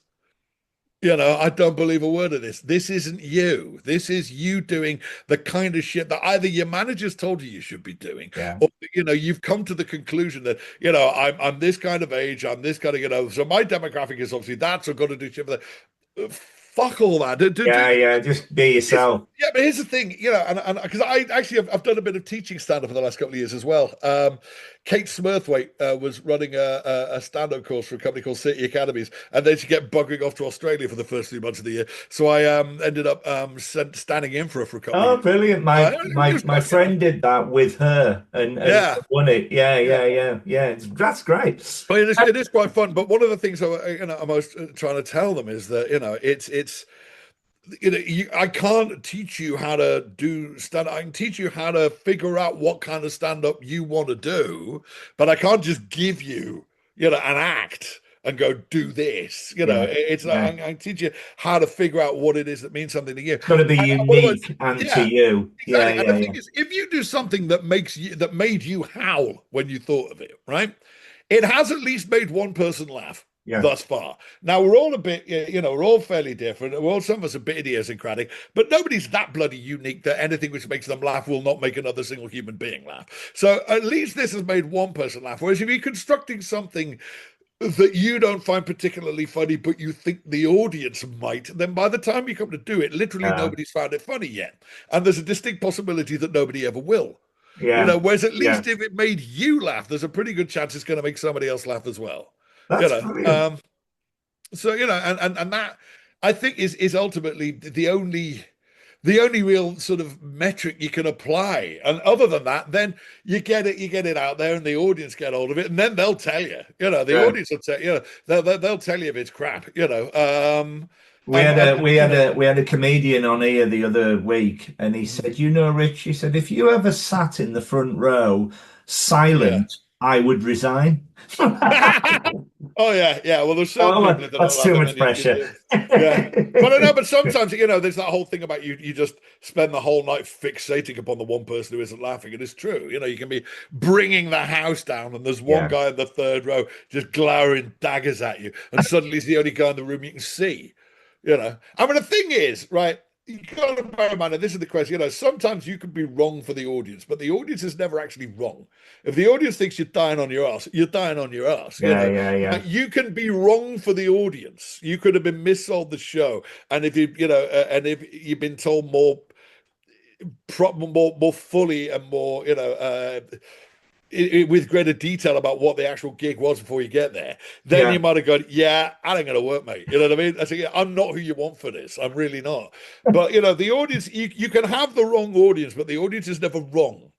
You know, I don't believe a word of this. This isn't you. This is you doing the kind of shit that either your managers told you should be doing, yeah, or you know, you've come to the conclusion that you know, I'm this kind of age, I'm this kind of you know, so my demographic is obviously that, so I've got to do shit for that. Fuck all that. yeah, yeah. Just be yourself. Yeah, but here's the thing, you know, and because I actually I've done a bit of teaching stand-up for the last couple of years as well. Kate Smurthwaite was running a stand-up course for a company called City Academies, and then she kept buggering off to Australia for the first 3 months of the year. So I ended up standing in for her for a couple of Oh, years. brilliant! My It my was my quite, you know, friend did that with her and yeah, won it. Yeah, yeah. yeah, yeah, yeah. That's great. I mean, it is quite fun. But one of the things you know, I'm always trying to tell them is that you know it's you know, I can't teach you how to do stand up. I can teach you how to figure out what kind of stand up you want to do, but I can't just give you, you know, an act and go do this. You know, Yeah, it's like yeah. I can teach you how to figure out what it is that means something to you. It's got to be And what about, unique and to yeah, you. Yeah, exactly. And the yeah, thing yeah, is, if you do something that made you howl when you thought of it, right? It has at least made one person laugh yeah, thus far. Now we're all a bit, you know, we're all fairly different. We're all some of us a bit idiosyncratic, but nobody's that bloody unique that anything which makes them laugh will not make another single human being laugh. So at least this has made one person laugh. Whereas if you're constructing something that you don't find particularly funny, but you think the audience might, then by the time you come to do it, literally yeah, nobody's found it funny yet. And there's a distinct possibility that nobody ever will. You yeah, know, whereas at yeah. least if it made you laugh, there's a pretty good chance it's going to make somebody else laugh as well. You That's know, brilliant. so you know, and that I think is ultimately the only real sort of metric you can apply. And other than that, then you get it out there, and the audience get hold of it, and then they'll tell you. You know, the Yeah. audience will tell you. Know, they'll tell you if it's crap. You know, We had a we you had know, a we had a comedian on here the other week, and he said, "You know, Rich," he said, "if you ever sat in the front row yeah. silent, I would resign." Oh yeah, yeah. Well, there's certain Oh, people that don't that's have too that much many pressure. opinions. Yeah, but I know. But sometimes, you know, there's that whole thing about you just spend the whole night fixating upon the one person who isn't laughing. It is true. You know, you can be bringing the house down, and there's one Yeah, guy in the third row just glowering daggers at you, and suddenly he's the only guy in the room you can see. You know, I mean, the thing is, right? You got to bear in mind, and this is the question. You know, sometimes you can be wrong for the audience, but the audience is never actually wrong. If the audience thinks you're dying on your ass, you're dying on your ass. You yeah, know, yeah, now, yeah, you can be wrong for the audience. You could have been missold the show, and if you know, and if you've been told more fully and more, you know, with greater detail about what the actual gig was before you get there, then yeah. you might have gone, yeah, I ain't gonna work, mate. You know what I mean? I say, yeah, I'm not who you want for this. I'm really not. But you know, the audience, you can have the wrong audience, but the audience is never wrong.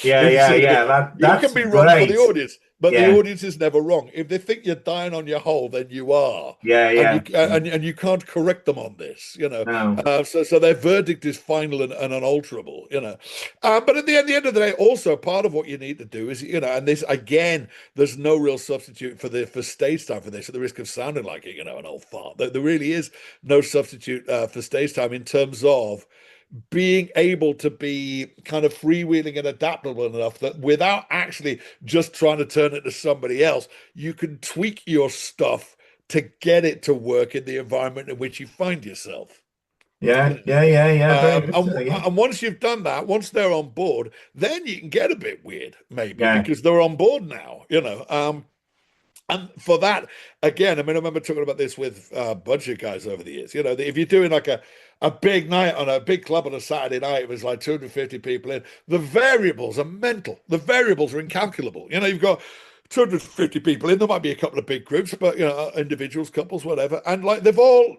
Yeah, If you yeah, see what I mean. yeah. You That's can be wrong for the great. audience, but the Yeah, audience is never wrong. If they think you're dying on your hole, then you are, yeah, and you yeah. and you can't correct them on this. No. So their verdict is final and unalterable. But at the end of the day, also part of what you need to do is and this again, there's no real substitute for stage time for this, at the risk of sounding like an old fart. There really is no substitute for stage time in terms of being able to be kind of freewheeling and adaptable enough that without actually just trying to turn it to somebody else, you can tweak your stuff to get it to work in the environment in which you find yourself. Yeah, yeah, yeah, yeah. Very good. Yeah, And once you've done that, once they're on board, then you can get a bit weird, maybe, yeah. because they're on board now. And for that, again, I mean, I remember talking about this with a bunch of guys over the years. If you're doing like a big night on a big club on a Saturday night, it was like 250 people in. The variables are mental. The variables are incalculable. You've got 250 people in. There might be a couple of big groups, but individuals, couples, whatever. And like they're all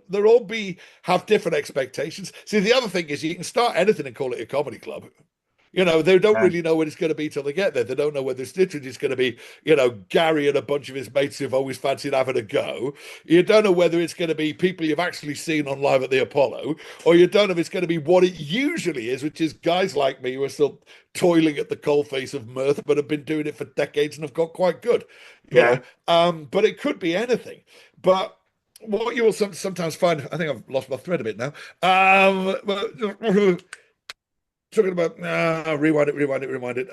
have different expectations. See, the other thing is you can start anything and call it a comedy club. They don't Yeah, really know what it's going to be till they get there. They don't know whether it's literally just going to be, Gary and a bunch of his mates who've always fancied having a go. You don't know whether it's going to be people you've actually seen on Live at the Apollo, or you don't know if it's going to be what it usually is, which is guys like me who are still toiling at the coalface of mirth, but have been doing it for decades and have got quite good. You yeah. know, but it could be anything. But what you will sometimes find, I think I've lost my thread a bit now. Talking about rewind it.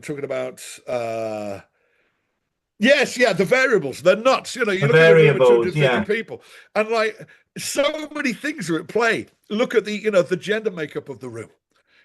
Talking about yes, yeah, the variables. They're nuts. The You look in a room of variables. 250 Yeah, people, and like so many things are at play. Look at the gender makeup of the room.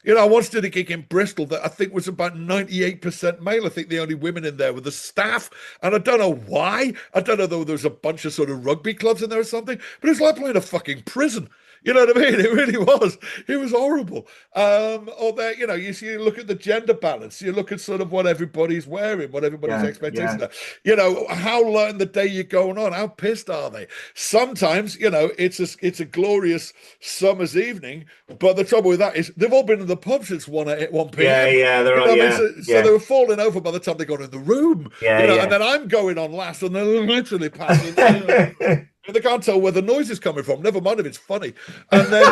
I once did a gig in Bristol that I think was about 98% male. I think the only women in there were the staff. And I don't know why. I don't know though there was a bunch of sort of rugby clubs in there or something, but it was like playing a fucking prison. You know what I mean? It really was. It was horrible. Or there, you look at the gender balance. You look at sort of what everybody's wearing, what everybody's yeah, expectations yeah, are. How late in the day you're going on. How pissed are they? Sometimes, it's a glorious summer's evening, but the trouble with that is they've all been in the pub since 1 yeah, p.m. yeah. They're You all, know what I mean? yeah, So they yeah, were falling over by the time they got in the room. yeah, And yeah. then I'm going on last, and they're literally passing. They can't tell where the noise is coming from. Never mind if it's funny. And then,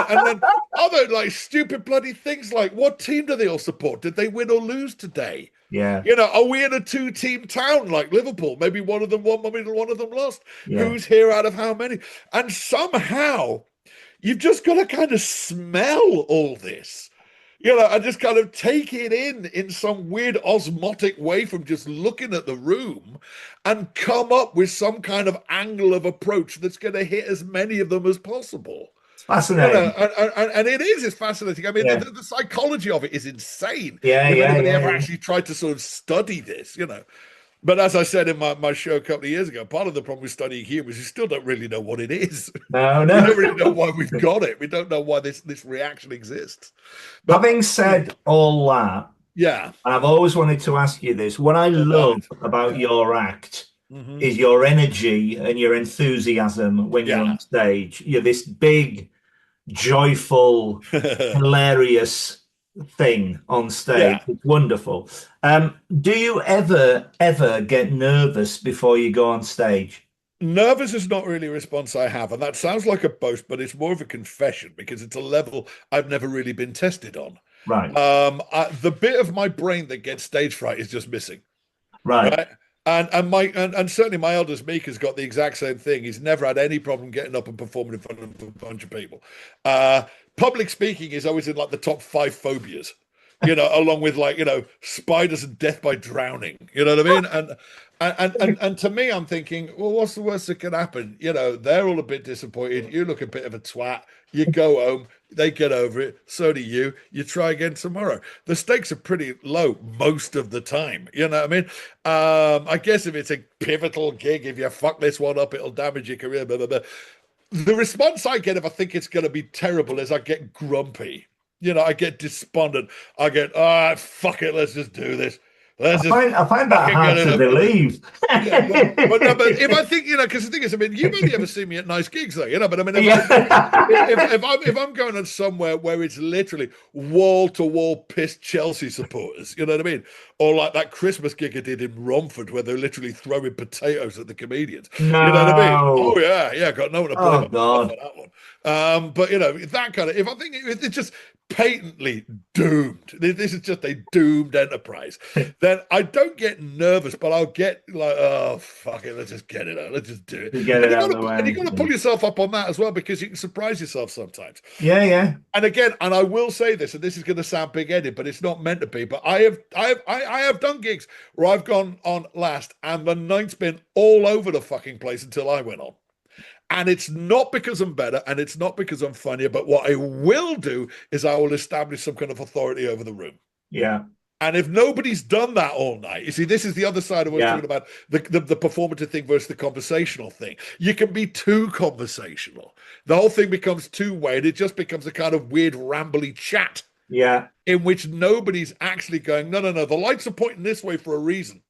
and then other like stupid bloody things like what team do they all support? Did they win or lose today? Yeah, Are we in a two-team town like Liverpool? Maybe one of them won, maybe one of them lost. yeah. Who's here out of how many? And somehow you've just got to kind of smell all this. And just kind of take it in some weird osmotic way from just looking at the room and come up with some kind of angle of approach that's going to hit as many of them as possible. It's fascinating. And it's fascinating. I mean, Yeah, the psychology of it is insane. yeah, If yeah, anybody yeah, ever yeah. actually tried to sort of study this. But as I said in my show a couple of years ago, part of the problem with studying humor is you still don't really know what it is. No, We no. don't really know why we've got it. We don't know why this reaction exists. But Having said all that, yeah, and I've always wanted to ask you this, what I oh, damn love it. about Yeah. your act Hmm. is your energy and your enthusiasm when you're on Yeah. stage. You're this big, joyful, hilarious thing on stage. Yeah. It's wonderful. Do you ever get nervous before you go on stage? Nervous is not really a response I have, and that sounds like a boast, but it's more of a confession because it's a level I've never really been tested on. Right, The bit of my brain that gets stage fright is just missing, right. right? And certainly my eldest Meek has got the exact same thing. He's never had any problem getting up and performing in front of a bunch of people. Public speaking is always in like the top 5 phobias, along with like spiders and death by drowning. You know what I mean? And to me, I'm thinking, well, what's the worst that can happen? They're all a bit disappointed. You look a bit of a twat. You go home. They get over it. So do you. You try again tomorrow. The stakes are pretty low most of the time. You know what I mean? I guess if it's a pivotal gig, if you fuck this one up, it'll damage your career. Blah, blah, blah. The response I get if I think it's going to be terrible is I get grumpy. I get despondent. I get, fuck it, let's just do this. Let's just I find that fucking get hard it to over with. believe. Yeah, but no, but if I think, because the thing is, I mean, you've only ever seen me at nice gigs, though, But I mean, Yeah. if I'm going on somewhere where it's literally wall to wall pissed Chelsea supporters, you know what I mean, or like that Christmas gig I did in Romford where they're literally throwing potatoes at the comedians, you know what I mean? Oh No. yeah, got no one to blame Oh myself for God. that one. But that kind of, if I think it's just patently doomed, this is just a doomed enterprise, then I don't get nervous, but I'll get like, oh fuck it, let's just get it out, let's just do it. To get And it you out got of the to and you way. got to pull yourself up on that as well because you can surprise yourself sometimes. Yeah, yeah, And again, and I will say this, and this is going to sound big-headed, but it's not meant to be. But I have done gigs where I've gone on last, and the night's been all over the fucking place until I went on. And it's not because I'm better, and it's not because I'm funnier. But what I will do is I will establish some kind of authority over the room. yeah, And if nobody's done that all night, you see, this is the other side of what I was yeah, talking about the performative thing versus the conversational thing. You can be too conversational. The whole thing becomes two-way, and it just becomes a kind of weird, rambly chat yeah, in which nobody's actually going, no, no, no, the lights are pointing this way for a reason.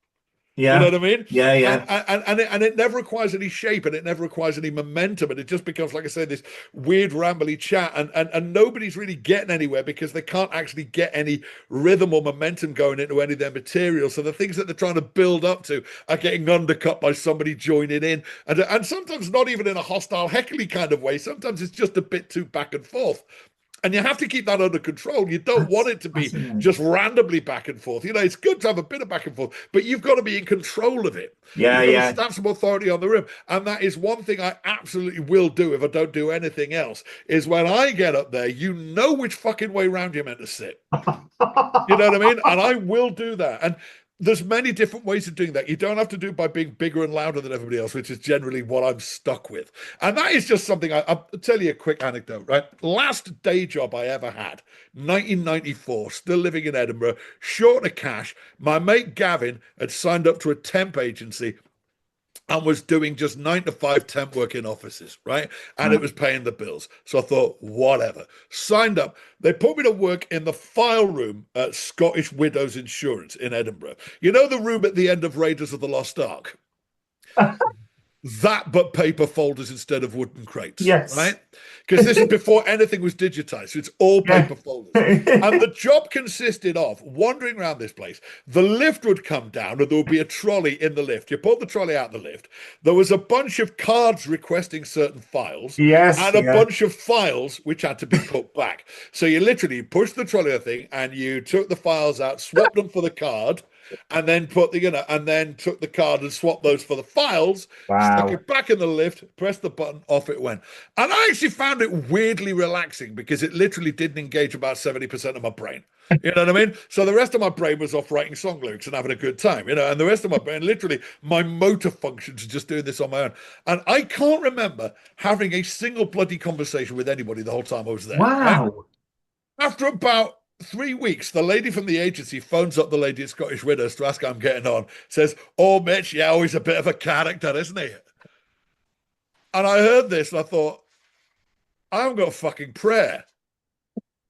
You know yeah, what I mean? yeah, And yeah, and it never requires any shape and it never requires any momentum. And it just becomes, like I say, this weird rambly chat. And nobody's really getting anywhere because they can't actually get any rhythm or momentum going into any of their material. So the things that they're trying to build up to are getting undercut by somebody joining in. And sometimes not even in a hostile, heckly kind of way. Sometimes it's just a bit too back and forth. And you have to keep that under control. You don't want that's it to be just fascinating. randomly back and forth. It's good to have a bit of back and forth, but you've got to be in control of it. Yeah, You've got to yeah. stamp some authority on the room. And that is one thing I absolutely will do if I don't do anything else, is when I get up there, you know which fucking way round you're meant to sit. You know what I mean? And I will do that. And there's many different ways of doing that. You don't have to do it by being bigger and louder than everybody else, which is generally what I'm stuck with. And that is just something I'll tell you a quick anecdote, right? Last day job I ever had, 1994, still living in Edinburgh, short of cash. My mate Gavin had signed up to a temp agency and was doing just 9 to 5 temp work in offices, right? And it Right. was paying the bills. So I thought, whatever. Signed up. They put me to work in the file room at Scottish Widows Insurance in Edinburgh. You know the room at the end of Raiders of the Lost Ark? That, but paper folders instead of wooden crates, Yes. right? Because this is before anything was digitized. So it's all Yeah. paper folders. And the job consisted of wandering around this place. The lift would come down and there would be a trolley in the lift. You pulled the trolley out the lift. There was a bunch of cards requesting certain files Yes, and a yeah. bunch of files which had to be put back. So you literally pushed the trolley thing and you took the files out, swapped them for the card, and then and then took the card and swapped those for the files, stuck Wow. it back in the lift, pressed the button, off it went. And I actually found it weirdly relaxing because it literally didn't engage about 70% of my brain. You know what I mean? So the rest of my brain was off writing song lyrics and having a good time, and the rest of my brain, literally, my motor functions are just doing this on my own. And I can't remember having a single bloody conversation with anybody the whole time I was there, right? Wow. After about 3 weeks, the lady from the agency phones up the lady at Scottish Widows to ask how I'm getting on. Says, "Oh, Mitch, yeah, he's a bit of a character, isn't he?" And I heard this and I thought, I haven't got a fucking prayer.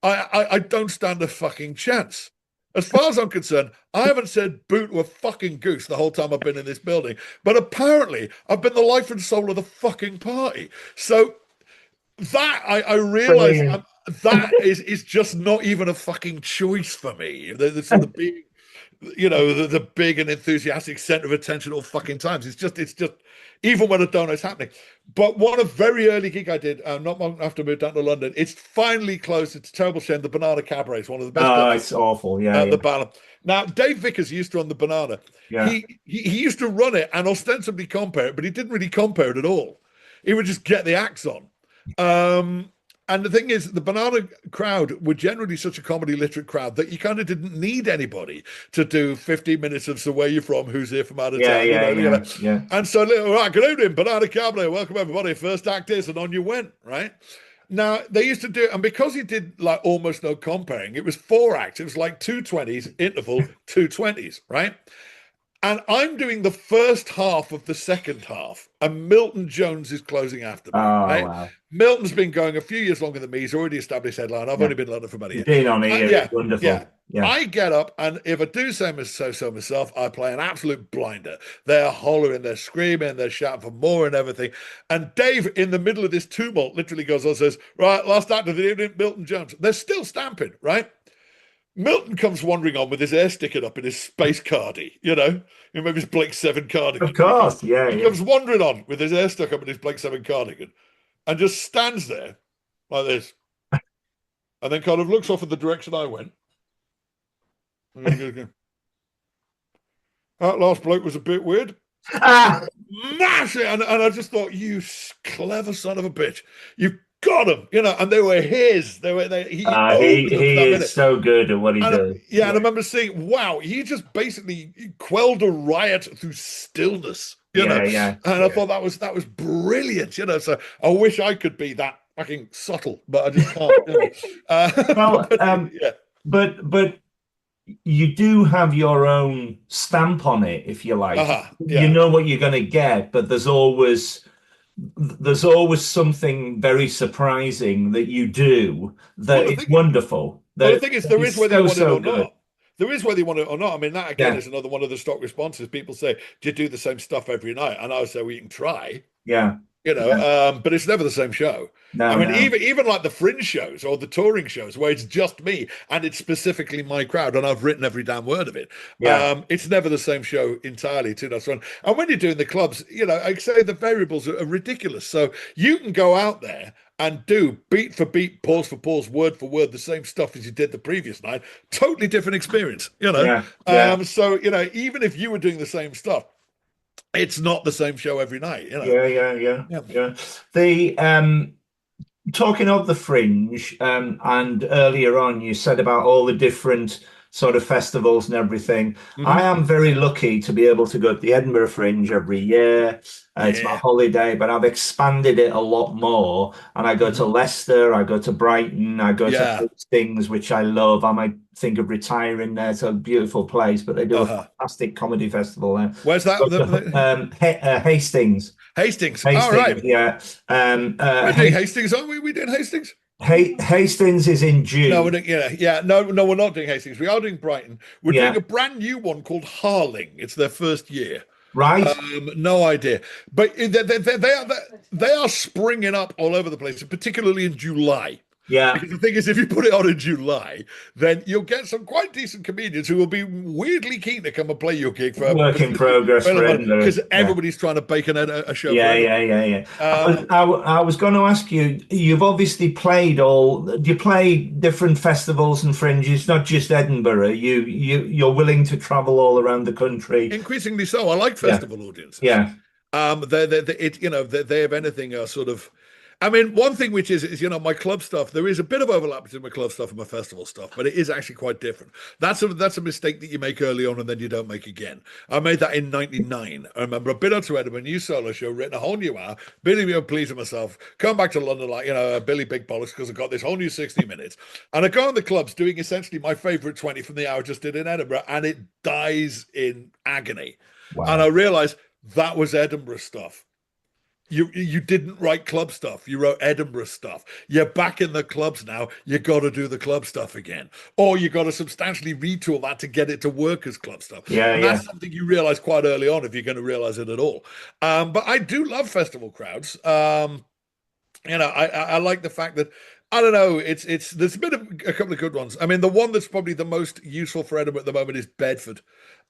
I don't stand a fucking chance. As far as I'm concerned, I haven't said boo to a fucking goose the whole time I've been in this building. But apparently, I've been the life and soul of the fucking party. So that I realize Brilliant. that is just not even a fucking choice for me. The sort of being, the big and enthusiastic center of attention all fucking times. It's just even when I don't know it's happening. But one a very early gig I did, not long after I moved down to London, it's finally closed. It's a terrible shame. The Banana Cabaret is one of the best Oh, clubs it's awful. Yeah, the yeah, Banana. Now, Dave Vickers used to run the Banana. yeah. He used to run it and ostensibly compare it, but he didn't really compare it at all. He would just get the acts on. Um, and the thing is, the Banana crowd were generally such a comedy literate crowd that you kind of didn't need anybody to do 15 minutes of "So where you from? Who's here from out of Yeah, town?" yeah, yeah, You know. yeah. And so, all right, good evening, Banana Cabaret. Welcome everybody. First act is, and on you went. Right. Now they used to do, and because he did like almost no comparing, it was 4 acts. It was like 2 20s interval, 2 20s, right? And I'm doing the first half of the second half, and Milton Jones is closing after me, Oh, right? wow. Milton's been going a few years longer than me. He's already established headline. I've Yeah. only been in London for about a You've year. been on here. Yeah, It's yeah. wonderful. Yeah. I get up, and if I do so myself, I play an absolute blinder. They're hollering, they're screaming, they're shouting for more and everything. And Dave, in the middle of this tumult, literally goes on and says, "Right, last act of the evening, Milton Jones." They're still stamping, right? Milton comes wandering on with his hair sticking up in his space cardy, you know. You remember his Blake 7 Of cardigan? course. Yeah. He Yeah. comes wandering on with his hair stuck up in his Blake 7 cardigan and just stands there like this. And then kind of looks off in the direction I went. And he goes, that last bloke was a bit weird. Ah, Massive. And I just thought, you clever son of a bitch. You've got him, you know, and they were his. He owned them for he that is minute. so good at what he And does. yeah, and Yeah. I remember saying, wow, he just basically quelled a riot through stillness, you know. Yeah. Yeah. And I Yeah. thought that was brilliant, you know. So I wish I could be that fucking subtle, but I just can't, you know. Well, But yeah. but you do have your own stamp on it, if you like. You Yeah. know what you're going to get, but there's always something very surprising that you do Well, that the is thing wonderful. Well, the That thing is, that there is is whether you so want it so or good. not. There is whether you want it or not. I mean, that again Yeah. is another one of the stock responses. People say, "Do you do the same stuff every night?" And I would say, "Well, you can try, Yeah. you know, Yeah. but it's never the same show." I No, mean, no. even like the fringe shows or the touring shows where it's just me and it's specifically my crowd, and I've written every damn word of it. Yeah. It's never the same show entirely, two nights run. And when you're doing the clubs, you know, I say the variables are ridiculous. So you can go out there and do beat for beat, pause for pause, word for word, the same stuff as you did the previous night. Totally different experience, you know. Yeah. Yeah. So you know, even if you were doing the same stuff, it's not the same show every night, you know. Yeah. Yeah. Yeah. Yeah. Yeah. The talking of the fringe, and earlier on you said about all the different sort of festivals and everything. I Hmm. am very lucky to be able to go to the Edinburgh Fringe every year. It's my Yeah. holiday, but I've expanded it a lot more. And I go to Hmm. Leicester, I go to Brighton, I go to Yeah. Hastings, which I love. I might think of retiring there. It's a beautiful place, but they do a Uh-huh. fantastic comedy festival there. Where's that? Hastings. Hastings. All Hastings, right. yeah. We're doing Hastings, aren't we? We did Hastings. Hastings is in No, we're June, doing, yeah. No, we're not doing Hastings. We are doing Brighton. We're doing yeah, a brand new one called Harling. It's their first year. right? No idea, but they are springing up all over the place, particularly in July. Yeah, Because the thing is, if you put it on in July, then you'll get some quite decent comedians who will be weirdly keen to come and play your gig for work in progress for Edinburgh. because Yeah, everybody's trying to bake a show for yeah, Edinburgh. yeah, yeah, yeah. Um, I was going to ask you, you've obviously played do you play different festivals and fringes, not just Edinburgh? You're willing to travel all around the country. Increasingly so. I like Yeah, festival audiences. yeah, They have anything are sort of. I mean, one thing which is you know my club stuff. There is a bit of overlap between my club stuff and my festival stuff, but it is actually quite different. That's a mistake that you make early on and then you don't make again. I made that in '99. I remember I've been out to Edinburgh, new solo show, written a whole new hour, Billy pleasing myself, come back to London like you know Billy Big Bollocks because I got this whole new 60 minutes, and I go in the clubs doing essentially my favourite 20 from the hour I just did in Edinburgh, and it dies in agony, and I wow, realised that was Edinburgh stuff. You didn't write club stuff. You wrote Edinburgh stuff. You're back in the clubs now. You got to do the club stuff again, or you got to substantially retool that to get it to work as club stuff. yeah, And yeah, that's something you realize quite early on if you're going to realize it at all. But I do love festival crowds. You know, I like the fact that I don't know. It's there's been a couple of good ones. I mean, the one that's probably the most useful for Edinburgh at the moment is Bedford,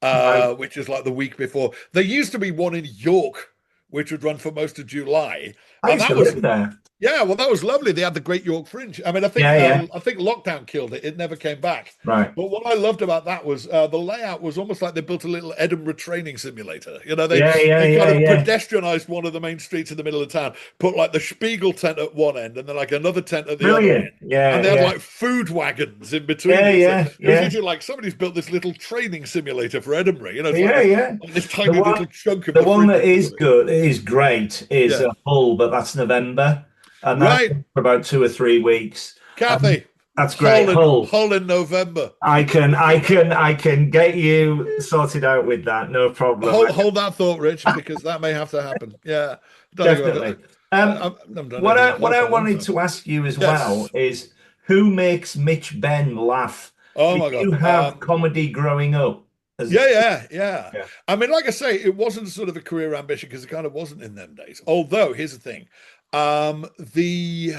right. which is like the week before. There used to be one in York, which would run for most of July, I and used to that was live there. yeah, well, that was lovely. They had the Great York Fringe. I mean, Yeah, yeah, I think lockdown killed it. It never came back. right. But what I loved about that was the layout was almost like they built a little Edinburgh training simulator. You know, Yeah, yeah, they kind yeah, of yeah. pedestrianized one of the main streets in the middle of town, put like the Spiegel tent at one end, and then like another tent at the other Brilliant. end, and Yeah, they had yeah, like food wagons in between yeah, it. So yeah, it was yeah, literally like somebody's built this little training simulator for Edinburgh. You know, it's yeah, yeah. like this The tiny little one, chunk of the the one fringe. that is good, is great, is Yeah, Hull, but that's November, and that's right, for about 2 or 3 weeks. Um, Kathy. That's great. Hull. Hull in November. I can get you sorted out with that. No problem. Hold that thought, Rich, because that may have to happen. Yeah, I don't think Definitely. I haven't done What anything I in what Hull I for a long wanted time. to ask you as well Yes. is who makes Mitch Benn laugh? Oh Did my you God. have comedy growing up? As Yeah. yeah. I mean, like I say, it wasn't sort of a career ambition because it kind of wasn't in them days. Although, here's the thing. The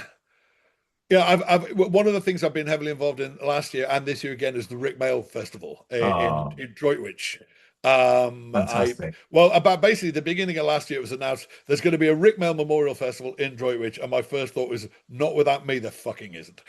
Yeah, one of the things I've been heavily involved in last year and this year again is the Rick Mail Festival Oh, in Droitwich. I fantastic. Well, about basically the beginning of last year it was announced there's going to be a Rick Mail Memorial Festival in Droitwich, and my first thought was not without me, there fucking isn't.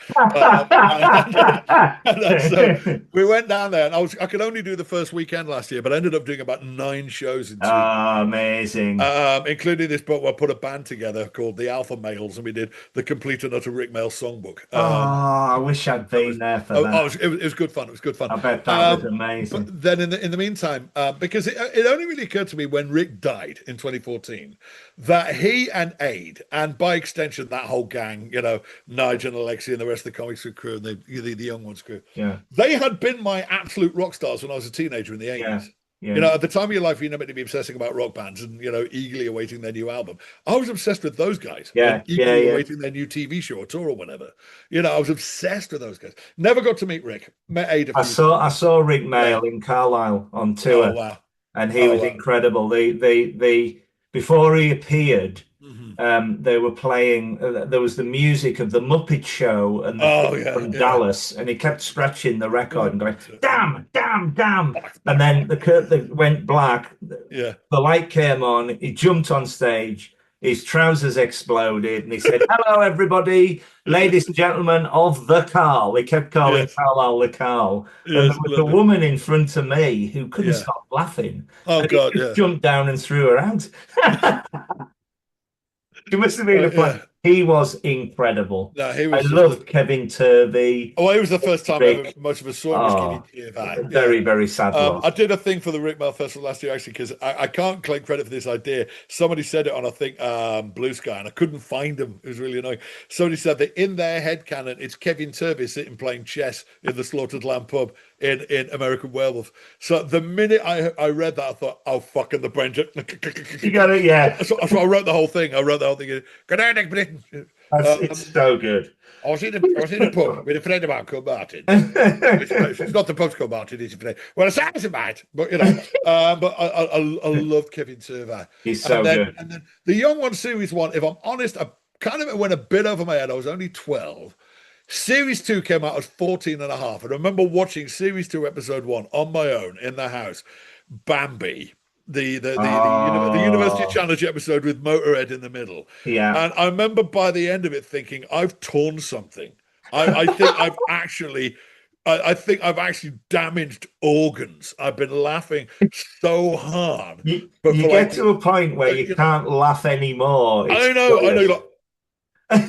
So we went down there, and I could only do the first weekend last year, but I ended up doing about 9 shows in 2 weeks. Oh, amazing. Including this book where I put a band together called the Alpha Males, and we did the complete and utter Rick Mail songbook. Oh, I wish I'd That been was there for oh, that. oh it was good fun. It was good fun. I bet that was Um, amazing. but then in the meantime, because it only really occurred to me when Rick died in 2014 that he and Aid, and by extension that whole gang, Nigel and Alexi and the rest of the comics crew and the young ones crew, Yeah, they had been my absolute rock stars when I was a teenager in the yeah, 80s. yeah, At the time of your life, you're not meant to be obsessing about rock bands and, eagerly awaiting their new album. I was obsessed with those guys and yeah, yeah, eagerly yeah. awaiting their new TV show or tour or whatever. I was obsessed with those guys. Never got to meet Rick. Met Aid a I few saw times. I saw Rick Yeah. Mail in Carlisle on Oh, tour, wow. and he Oh, was wow. incredible. The before he appeared, Mhm. they were playing. There was the music of the Muppet Show and the Oh, theme yeah, from yeah. Dallas, and he kept scratching the record Oh, and going, that's it. "Damn, damn, damn!" Black, And black, then black. the curtain went black. Yeah. The light came on. He jumped on stage. His trousers exploded, and he said, "Hello, everybody, ladies and gentlemen of the Carl." He kept calling Yes. Carlisle the Carl, and there Yes. was a Lovely. woman in front of me who couldn't Yeah. stop laughing, Oh, and he God. just Yeah. jumped down and threw her out. She must have been a fun. Yeah. He was incredible. No, he I was just loved Kevin Turvey, Oh, it was the first time ever Rick. much of a saw him was Kenny Oh, Tearvan. Yeah. very, very sad I loss. did a thing for the Rick Mail Festival last year actually because I can't claim credit for this idea. Somebody said it on I think Blue Sky, and I couldn't find them. It was really annoying. Somebody said that in their headcanon it's Kevin Turvey sitting playing chess in the Slaughtered Lamb pub in American Werewolf. So the minute I read that, I thought, oh fucking the brain. You got it, yeah. So I wrote the whole thing. I wrote the whole thing. Good night, Britain. It's so good. I was in a pub with a friend of mine called Martin. It's not the pub called Martin, it's a friend. Well, it sounds a mate, but but I loved Kevin Survey. He's so good. And then the Young One Series 1, if I'm honest, I kind of went a bit over my head. I was only 12. Series 2 came out at 14 and a half. And I remember watching Series 2, Episode 1 on my own in the house. Bambi, the University Oh, Challenge episode with Motorhead in the middle. yeah. And I remember by the end of it thinking, I've torn something. I think I've actually I think I've actually damaged organs. I've been laughing so hard. But You for get like to a point where you can't laugh anymore. It's I know, joyous. like,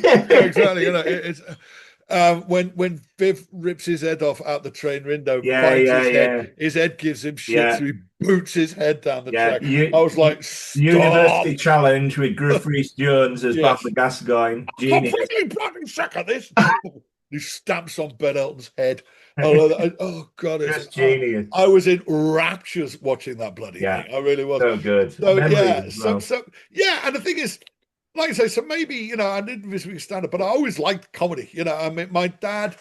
yeah, exactly. It's when Viv rips his head off out the train window, Yeah, finds yeah, yeah, his head gives him shit, yeah, so he boots his head down the yeah. track. I was like, University stop. challenge with Griff Rhys Jones as Bob Yes. Gascoigne. Genius. Completely bloody sick of this. He stamps on Ben Elton's head. Oh God, Just genius. I was in raptures watching that bloody Yeah, thing. I really was. so good. So Memories yeah, as well. yeah, and the thing is, like I say, so maybe I didn't this week stand up, but I always liked comedy. I mean, my dad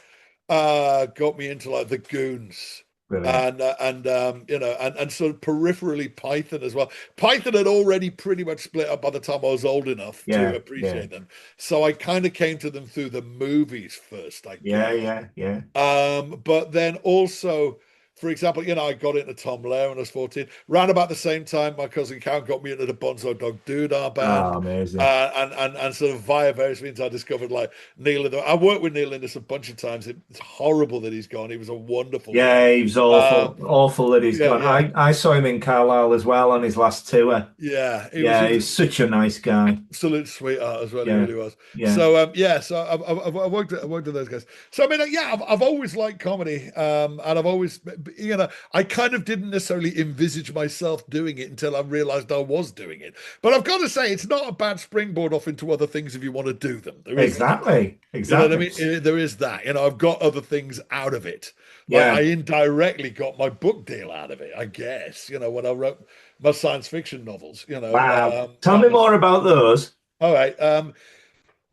got me into like the Goons Brilliant. and sort of peripherally Python as well. Python had already pretty much split up by the time I was old enough to Yeah, yeah, appreciate them, so I kind of came to them through the movies first, I yeah, guess. yeah, yeah. But then also, for example, I got into Tom Lehrer when I was 14. Round about the same time, my cousin Cam got me into the Bonzo Dog Doodah Oh, band. amazing. And sort of via various means, I discovered like Neil. I worked with Neil Innes a bunch of times. It's horrible that he's gone. He was a wonderful guy. Yeah, he was awful. Awful that he's Yeah, gone. yeah, I saw him in Carlisle as well on his last tour. yeah. Yeah, He was he's such a nice guy. absolute sweetheart as well. He Yeah, really was. yeah. So yeah, so I worked with those guys. So I mean, yeah, I've always liked comedy, and I've always I kind of didn't necessarily envisage myself doing it until I realized I was doing it. But I've got to say, it's not a bad springboard off into other things if you want to do them. There is that. Exactly. You know what I Exactly. mean? There is that. I've got other things out of it. Like I Yeah. indirectly got my book deal out of it, I guess, when I wrote my science fiction novels, Wow. Tell that me was more about those. all right.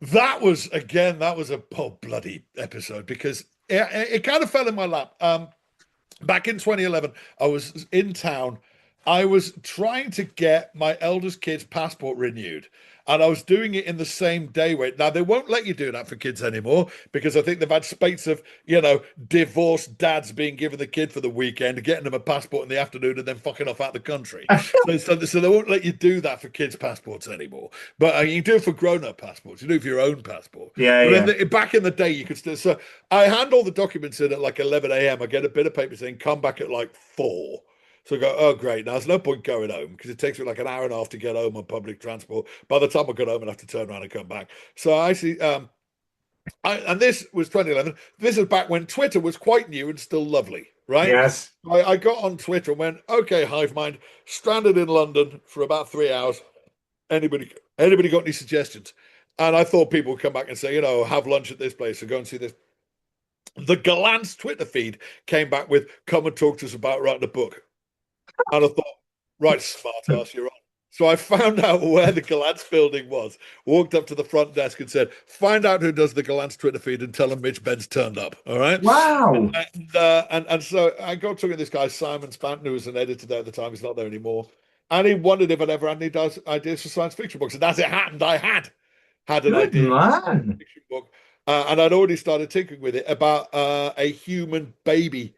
That was a bloody episode because it kind of fell in my lap. Back in 2011, I was in town. I was trying to get my eldest kid's passport renewed. And I was doing it in the same day wait. Now they won't let you do that for kids anymore because I think they've had spates of, divorced dads being given the kid for the weekend, getting them a passport in the afternoon and then fucking off out the country. So they won't let you do that for kids' passports anymore. But you can do it for grown-up passports. You do it for your own passport. Yeah, But yeah. back in the day, you could still. So I hand all the documents in at like 11 a.m. I get a bit of paper saying come back at like 4. So I go, oh, great. Now, there's no point going home because it takes me like an hour and a half to get home on public transport. By the time I got home, I'd have to turn around and come back. So I see, and this was 2011. This is back when Twitter was quite new and still lovely, right? Yes. I got on Twitter and went, okay, Hive Mind, stranded in London for about 3 hours. Anybody got any suggestions? And I thought people would come back and say, have lunch at this place or go and see this. The Gallant's Twitter feed came back with, come and talk to us about writing a book. And I thought, right, smart ass, you're on. So I found out where the Gallant's building was, walked up to the front desk and said, find out who does the Gallant's Twitter feed and tell them Mitch Benn's turned up. All right. Wow. And so I got talking to this guy, Simon Spanton, who was an editor there at the time. He's not there anymore. And he wondered if I'd ever had any ideas for science fiction books. And as it happened, I had an Good idea for a science man. fiction book. And I'd already started tinkering with it about a human baby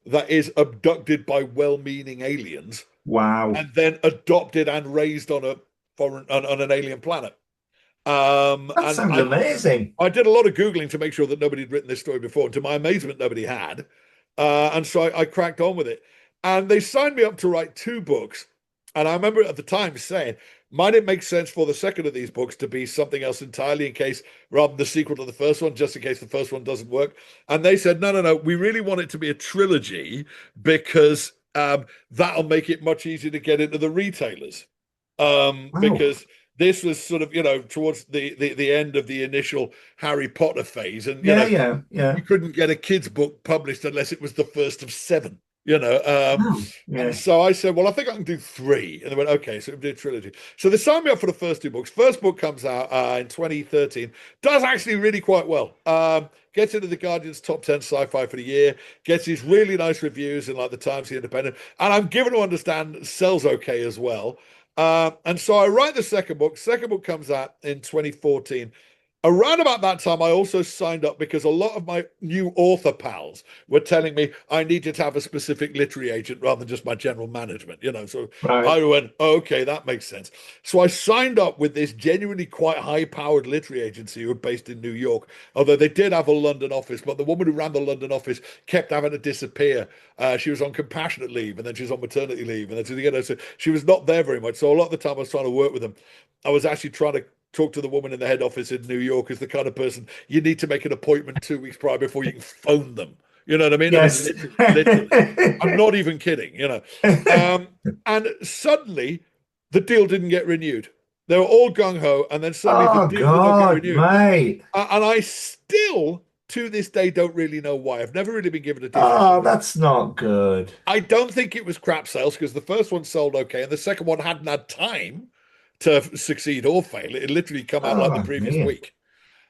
that is abducted by well-meaning aliens Wow. and then adopted and raised on a foreign on an alien planet. That And sounds amazing. I did a lot of googling to make sure that nobody had written this story before. And to my amazement, nobody had. And so I cracked on with it. And they signed me up to write 2 books. And I remember at the time saying, might it make sense for the second of these books to be something else entirely in case, rather than the sequel to the first one, just in case the first one doesn't work? And they said, no, no, no, we really want it to be a trilogy because that'll make it much easier to get into the retailers. Wow. Because this was sort of, towards the end of the initial Harry Potter phase. And, Yeah, yeah, yeah. you couldn't get a kid's book published unless it was the first of 7. Wow. And Yeah. so I said, well, I think I can do 3. And they went, okay, so we did a trilogy. So they signed me up for the first 2 books. First book comes out in 2013, does actually really quite well. Gets into the Guardian's top 10 sci-fi for the year, gets these really nice reviews in like the Times, the Independent, and I'm given to understand sells okay as well. And so I write the second book. Second book comes out in 2014. Around about that time, I also signed up because a lot of my new author pals were telling me I needed to have a specific literary agent rather than just my general management. So Right. I went, oh, okay, that makes sense. So I signed up with this genuinely quite high-powered literary agency who were based in New York, although they did have a London office, but the woman who ran the London office kept having to disappear. She was on compassionate leave, and then she was on maternity leave, and then so she was not there very much. So a lot of the time I was trying to work with them, I was actually trying to talk to the woman in the head office in New York as the kind of person you need to make an appointment 2 weeks prior before you can phone them. You know what I mean? I mean, Yes. literally. I'm not even kidding. And suddenly the deal didn't get renewed. They were all gung ho, and then suddenly the Oh deal did not get God, renewed. mate. And I still, to this day, don't really know why. I've never really been given a decent Oh, explanation. that's not good. I don't think it was crap sales because the first one sold okay, and the second one hadn't had time to succeed or fail. It had literally come out like the Oh, previous man. week.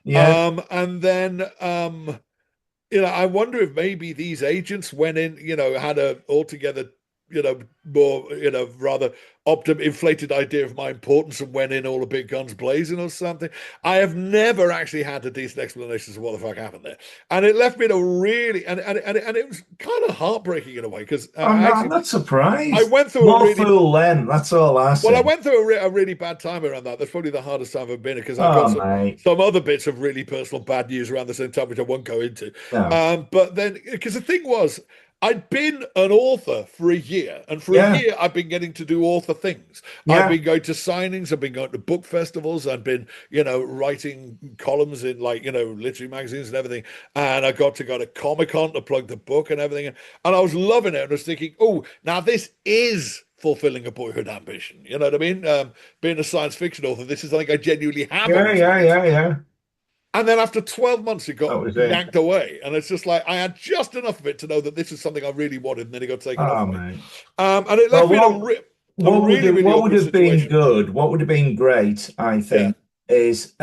Yeah. And then I wonder if maybe these agents went in, had a altogether, more, rather inflated idea of my importance and went in all a big guns blazing or something. I have never actually had a decent explanation as to what the fuck happened there, and it left me in a really and it was kind of heartbreaking in a way because I'm actually not I surprised. went through a More really fool them. That's all I well, I say. went through a really bad time around that. That's probably the hardest time I've been because I got Oh, mate. some other bits of really personal bad news around the same time, which I won't go into. No. But then, because the thing was, I'd been an author for a year, and for a Yeah, year I've been getting to do author things. I've yeah. been going to signings, I've been going to book festivals, I've been, you know, writing columns in like, you know, literary magazines and everything. And I got to go to Comic-Con to plug the book and everything. And I was loving it. And I was thinking, oh, now this is fulfilling a boyhood ambition. You know what I mean? Being a science fiction author, this is something I genuinely have Yeah, always yeah, wanted to yeah, do. yeah. And then after 12 months, it got That was it. yanked away. And it's just like I had just enough of it to know that this is something I really wanted, and then it got taken off Oh, me. mate. And it Well, left me in a really, really what would awkward have been situation. good? What would have been great, I Yeah. think, is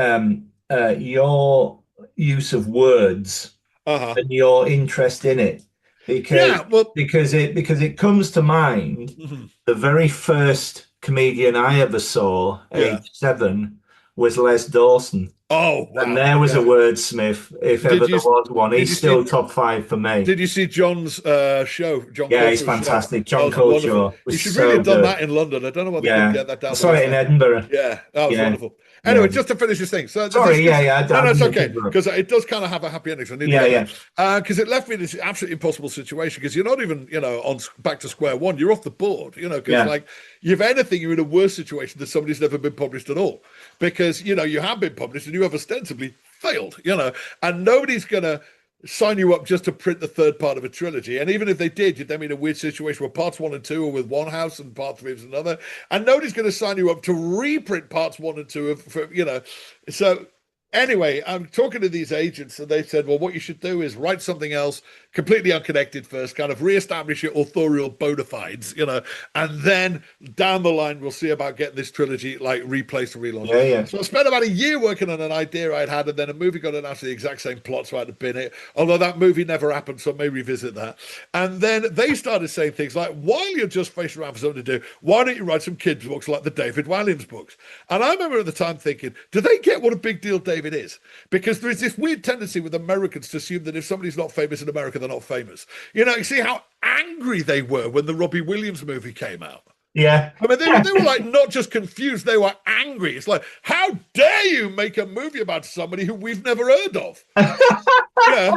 your use of words Uh-huh. and your interest in it, Yeah. Well, because it comes to mind. mhm. The very first comedian I ever saw, Yeah. age 7, was Les Dawson. Oh, And wow. there was a Yeah. wordsmith, if Did ever you there was one. did He's you still see top 5 for me. did you see John's show, John Yeah, he's Culture's show? fantastic. That John was wonderful. Culture He was should really so have done good. that in London. I don't know why they couldn't Yeah. get that I down the saw it West in End. Edinburgh. Yeah, that was Yeah. wonderful. Yeah. Anyway, just to finish this thing. So Sorry. Yeah. Yeah. no, no, I it's didn't okay interrupt. because it does kind of have a happy ending. So I need to Yeah. get Yeah. there because it left me in this absolutely impossible situation because you're not even, you know, on back to square one. You're off the board, you know, because Yeah. like if anything, you're in a worse situation than somebody's never been published at all because you know you have been published and you have ostensibly failed, you know, and nobody's gonna sign you up just to print the third part of a trilogy. And even if they did, you'd then be in a weird situation where parts 1 and 2 are with one house and part 3 is another. And nobody's going to sign you up to reprint parts 1 and 2 of, for, you know. So anyway, I'm talking to these agents and they said, well, what you should do is write something else completely unconnected first, kind of reestablish your authorial bona fides, you know, and then down the line, we'll see about getting this trilogy like replaced and relaunched. Yeah. Yeah. So I spent about a year working on an idea I'd had, and then a movie got announced with the exact same plot, so I had to bin it. Although that movie never happened, so I may revisit that. And then they started saying things like, while you're just facing around for something to do, why don't you write some kids' books like the David Walliams books? And I remember at the time thinking, do they get what a big deal David is? Because there is this weird tendency with Americans to assume that if somebody's not famous in America, they're not famous. You know, you see how angry they were when the Robbie Williams movie came out. Yeah. I mean, they were like not just confused, they were angry. It's like, how dare you make a movie about somebody who we've never heard of? Yeah.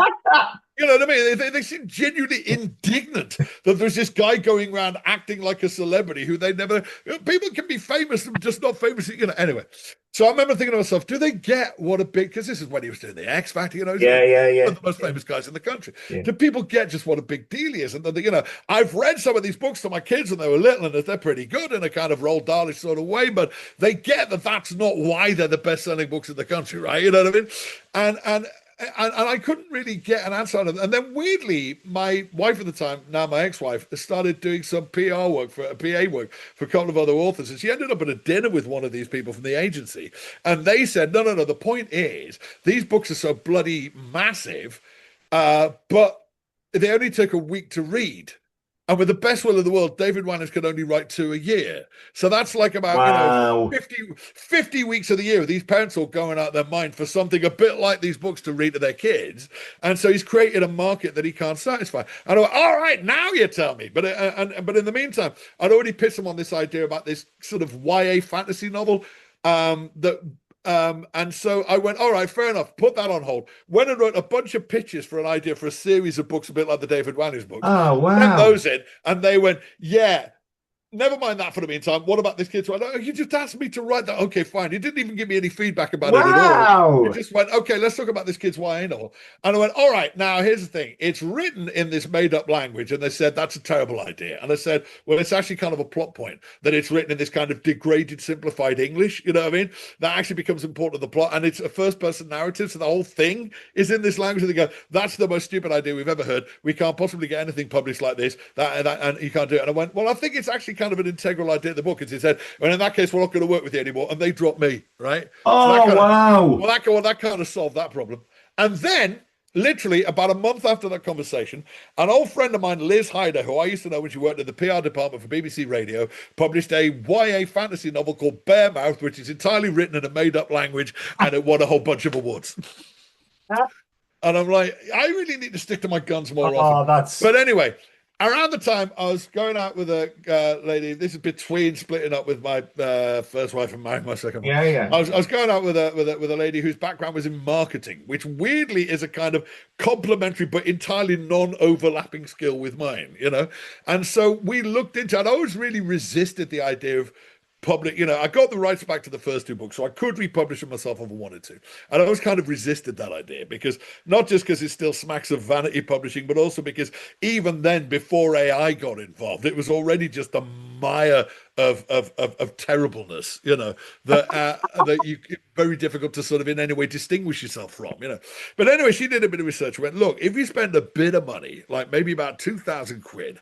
You know what I mean? They seem genuinely indignant that there's this guy going around acting like a celebrity who they never. People can be famous and just not famous. You know. Anyway, so I remember thinking to myself, do they get what a big? Because this is when he was doing the X Factor. You know, he's Yeah. Yeah. one Yeah. of the most famous guys in the country. Yeah. Do people get just what a big deal he is? And you know, I've read some of these books to my kids when they were little, and they're pretty good in a kind of Roald Dahlish sort of way. But they get that that's not why they're the best-selling books in the country, right? You know what I mean? And I couldn't really get an answer out of it. And then weirdly, my wife at the time, now my ex-wife, started doing some PR work for PA work for a couple of other authors. And she ended up at a dinner with one of these people from the agency. And they said, no, no, no, the point is, these books are so bloody massive, but they only took a week to read. And with the best will in the world, David Walliams can only write 2 a year. So that's like about, you know, Wow. 50 weeks of the year. These parents all going out their mind for something a bit like these books to read to their kids. And so he's created a market that he can't satisfy. And I went, all right, now you tell me. But in the meantime, I'd already pitched him on this idea about this sort of YA fantasy novel and so I went, all right, fair enough, put that on hold. Went and wrote a bunch of pitches for an idea for a series of books, a bit like the David Walliams books. Oh, Sent wow. those in, and they went, yeah, never mind that for the meantime. What about this kid? So I know you just asked me to write that. Okay, fine. He didn't even give me any feedback about it at all. It Wow. just went, okay, let's talk about this kid's YA novel. And I went, all right, now here's the thing. It's written in this made-up language. And they said, that's a terrible idea. And I said, well, it's actually kind of a plot point that it's written in this kind of degraded, simplified English. You know what I mean? That actually becomes important to the plot. And it's a first-person narrative. So the whole thing is in this language. And they go, that's the most stupid idea we've ever heard. We can't possibly get anything published like this. And you can't do it. And I went, well, I think it's actually kind of an integral idea of the book. And he said, well, in that case, we're not going to work with you anymore. And they dropped me, right? So that Oh, kind of, wow. that kind of solved that problem. And then, literally about a month after that conversation, an old friend of mine, Liz Hyder, who I used to know when she worked in the PR department for BBC Radio, published a YA fantasy novel called Bearmouth, which is entirely written in a made-up language, and it won a whole bunch of awards. And I'm like, I really need to stick to my guns more often. Oh, that's But anyway, around the time I was going out with a lady. This is between splitting up with my first wife and marrying my second one. Yeah, yeah, I was going out with a lady whose background was in marketing, which weirdly is a kind of complementary but entirely non-overlapping skill with mine, you know. And so we looked into it. I always really resisted the idea of public, you know, I got the rights back to the first two books, so I could republish them myself if I wanted to. And I always kind of resisted that idea because not just because it still smacks of vanity publishing, but also because even then, before AI got involved, it was already just a mire of terribleness, you know, that you very difficult to sort of in any way distinguish yourself from, you know. But anyway, she did a bit of research. Went, look, if you spend a bit of money, like maybe about 2,000 quid,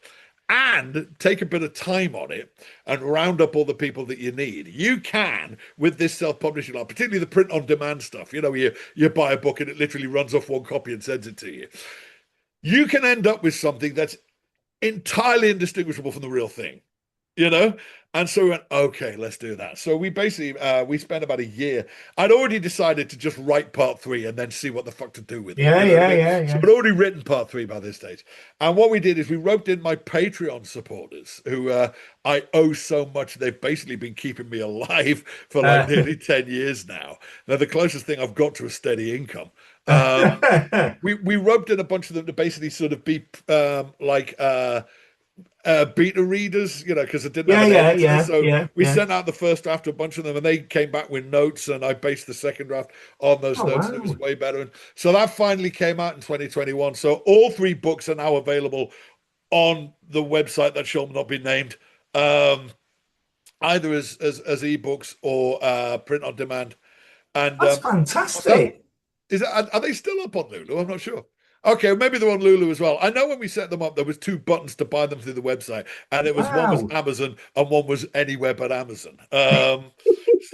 and take a bit of time on it and round up all the people that you need. You can, with this self-publishing line, particularly the print-on-demand stuff, you know, you buy a book and it literally runs off one copy and sends it to you. You can end up with something that's entirely indistinguishable from the real thing, you know? And so we went, okay, let's do that. So we basically, we spent about a year. I'd already decided to just write part three and then see what the fuck to do with it. yeah, You know what I yeah, mean? yeah, So yeah. I'd already written part three by this stage. And what we did is we roped in my Patreon supporters who I owe so much. They've basically been keeping me alive for like Uh, nearly 10 years now. They're the closest thing I've got to a steady income. Um, we roped in a bunch of them to basically sort of be beta readers, you know, because I didn't have yeah, an yeah, editor. yeah, So yeah, we yeah. sent out the first draft to a bunch of them and they came back with notes and I based the second draft on those Oh notes and it was wow. way better. And so that finally came out in 2021. So all three books are now available on the website that shall not be named, um, either as ebooks or print on demand. And That's what's that? fantastic. Is that, are they still up on Lulu? I'm not sure. Okay, maybe they're on Lulu as well. I know when we set them up, there was two buttons to buy them through the website, and it was one was Wow. Amazon and one was anywhere but Amazon.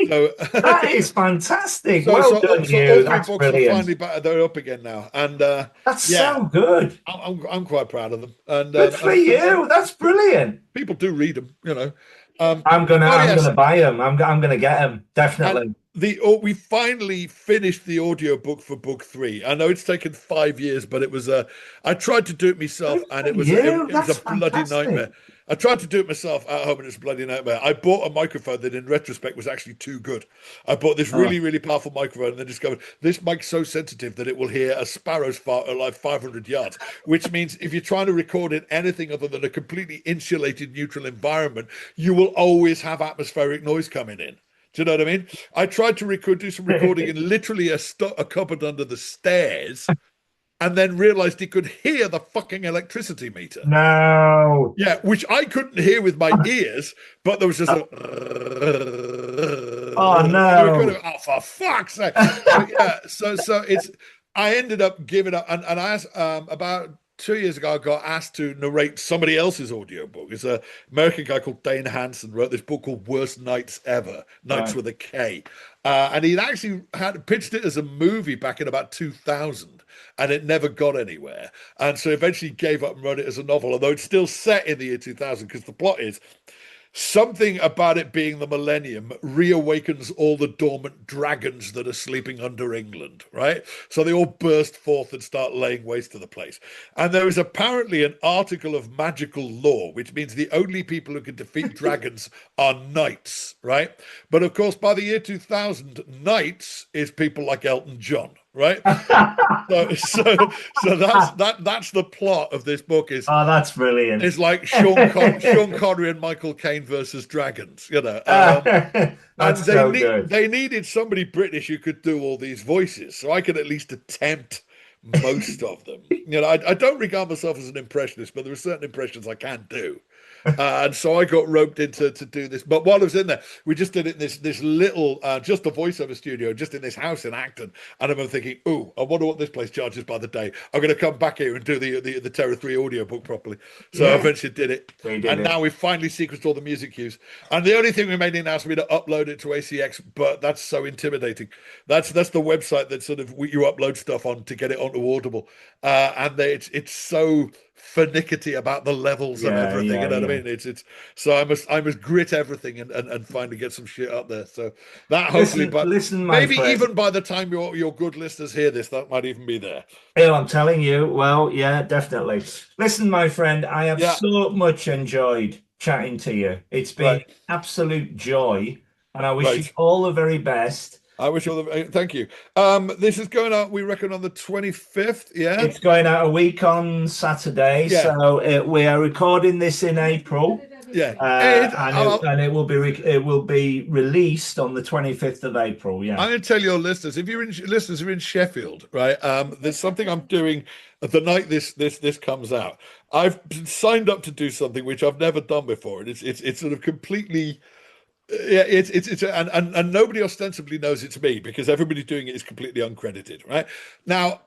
So, That is fantastic. so, Well so, done, so all you. three That's books are brilliant. finally back. They're up again now, and That's yeah, so good. I'm quite proud of them. And Good for you. That's brilliant. people do read them, you know. Oh I'm yes, gonna buy them. I'm gonna get them. and Definitely. we finally finished the audio book for book three. I know it's taken 5 years, but it was I tried to do it myself, Good and for you. it was a That's bloody nightmare. fantastic. I tried to do it myself at home, and it's a bloody nightmare. I bought a microphone that, in retrospect, was actually too good. I bought this Oh. really, really powerful microphone, and then discovered this mic's so sensitive that it will hear a sparrow's fart at like 500 yards. Which means if you're trying to record in anything other than a completely insulated, neutral environment, you will always have atmospheric noise coming in. Do you know what I mean? I tried to do some recording in literally a cupboard under the stairs, and then realized he could hear the fucking electricity meter. No. Yeah, which I couldn't hear with my ears, but there was just a. Oh I recorded. no. Oh, for fuck's sake! So yeah, so it's. I ended up giving up, and I asked about 2 years ago. I got asked to narrate somebody else's audiobook. It's an American guy called Dane Hansen wrote this book called Worst Nights Ever, Nights Right. with a K, and he'd actually had pitched it as a movie back in about 2000 and it never got anywhere. And so eventually gave up and wrote it as a novel, although it's still set in the year 2000 because the plot is something about it being the millennium reawakens all the dormant dragons that are sleeping under England, right? So they all burst forth and start laying waste to the place. And there is apparently an article of magical law, which means the only people who can defeat dragons are knights, right? But of course, by the year 2000, knights is people like Elton John, right? So that's the plot of this book Oh, that's brilliant. is like Sean Connery and Michael Caine versus dragons, you know. And That's so good. they needed somebody British who could do all these voices, so I could at least attempt most of them. You know, I don't regard myself as an impressionist, but there are certain impressions I can do. And so I got roped into to do this. But while I was in there, we just did it in this little, just a voiceover studio, just in this house in Acton. And I remember thinking, "Ooh, I wonder what this place charges by the day. I'm going to come back here and do the Terror 3 audiobook properly." So I Yeah, eventually did it. we did And it. now we've finally sequenced all the music cues. And the only thing remaining now is for me to upload it to ACX, but that's so intimidating. That's the website that sort of you upload stuff on to get it onto Audible. And it's so finicky about the levels of Yeah, everything. yeah, You know what I yeah. mean? It's so I must grit everything and finally get some shit up there. So that hopefully, Listen, but listen, my maybe friend. even by the time your good listeners hear this, that might even be there. Oh, I'm telling you. Well, yeah, definitely. Listen, my friend, I have Yeah, so much enjoyed chatting to you. It's been right, absolute joy, and I wish you right. all the very best. I wish all the thank you. This is going out, we reckon, on the 25th. Yeah, It's going out a week on Saturday, yeah, so we are recording this in April, yeah. It, and it will be released on the 25th of April. Yeah. I'm going to tell your listeners, if listeners are in Sheffield, right? There's something I'm doing the night this comes out. I've signed up to do something which I've never done before, and it's sort of completely yeah. It's and nobody ostensibly knows it's me because everybody doing it is completely uncredited, right? Now,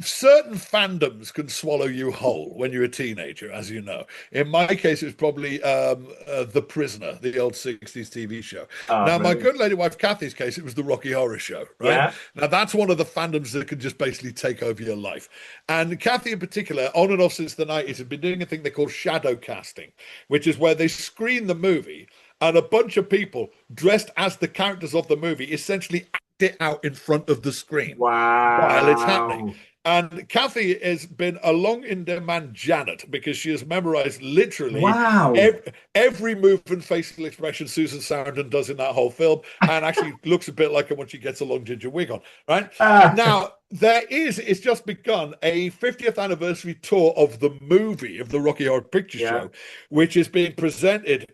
certain fandoms can swallow you whole when you're a teenager, as you know. In my case, it was probably The Prisoner, the old 60s TV show. Oh, Now, my brilliant. good lady wife Kathy's case, it was the Rocky Horror Show, right? Yeah. Now, that's one of the fandoms that can just basically take over your life. And Kathy, in particular, on and off since the 90s, has been doing a thing they call shadow casting, which is where they screen the movie and a bunch of people dressed as the characters of the movie essentially act it out in front of the screen while it's happening. Wow. And Kathy has been a long in demand Janet because she has memorized literally Wow. every move and facial expression Susan Sarandon does in that whole film, and actually looks a bit like her when she gets a long ginger wig on. Right Ah, now, it's just begun a 50th anniversary tour of the movie of the Rocky Horror Picture yeah. Show, which is being presented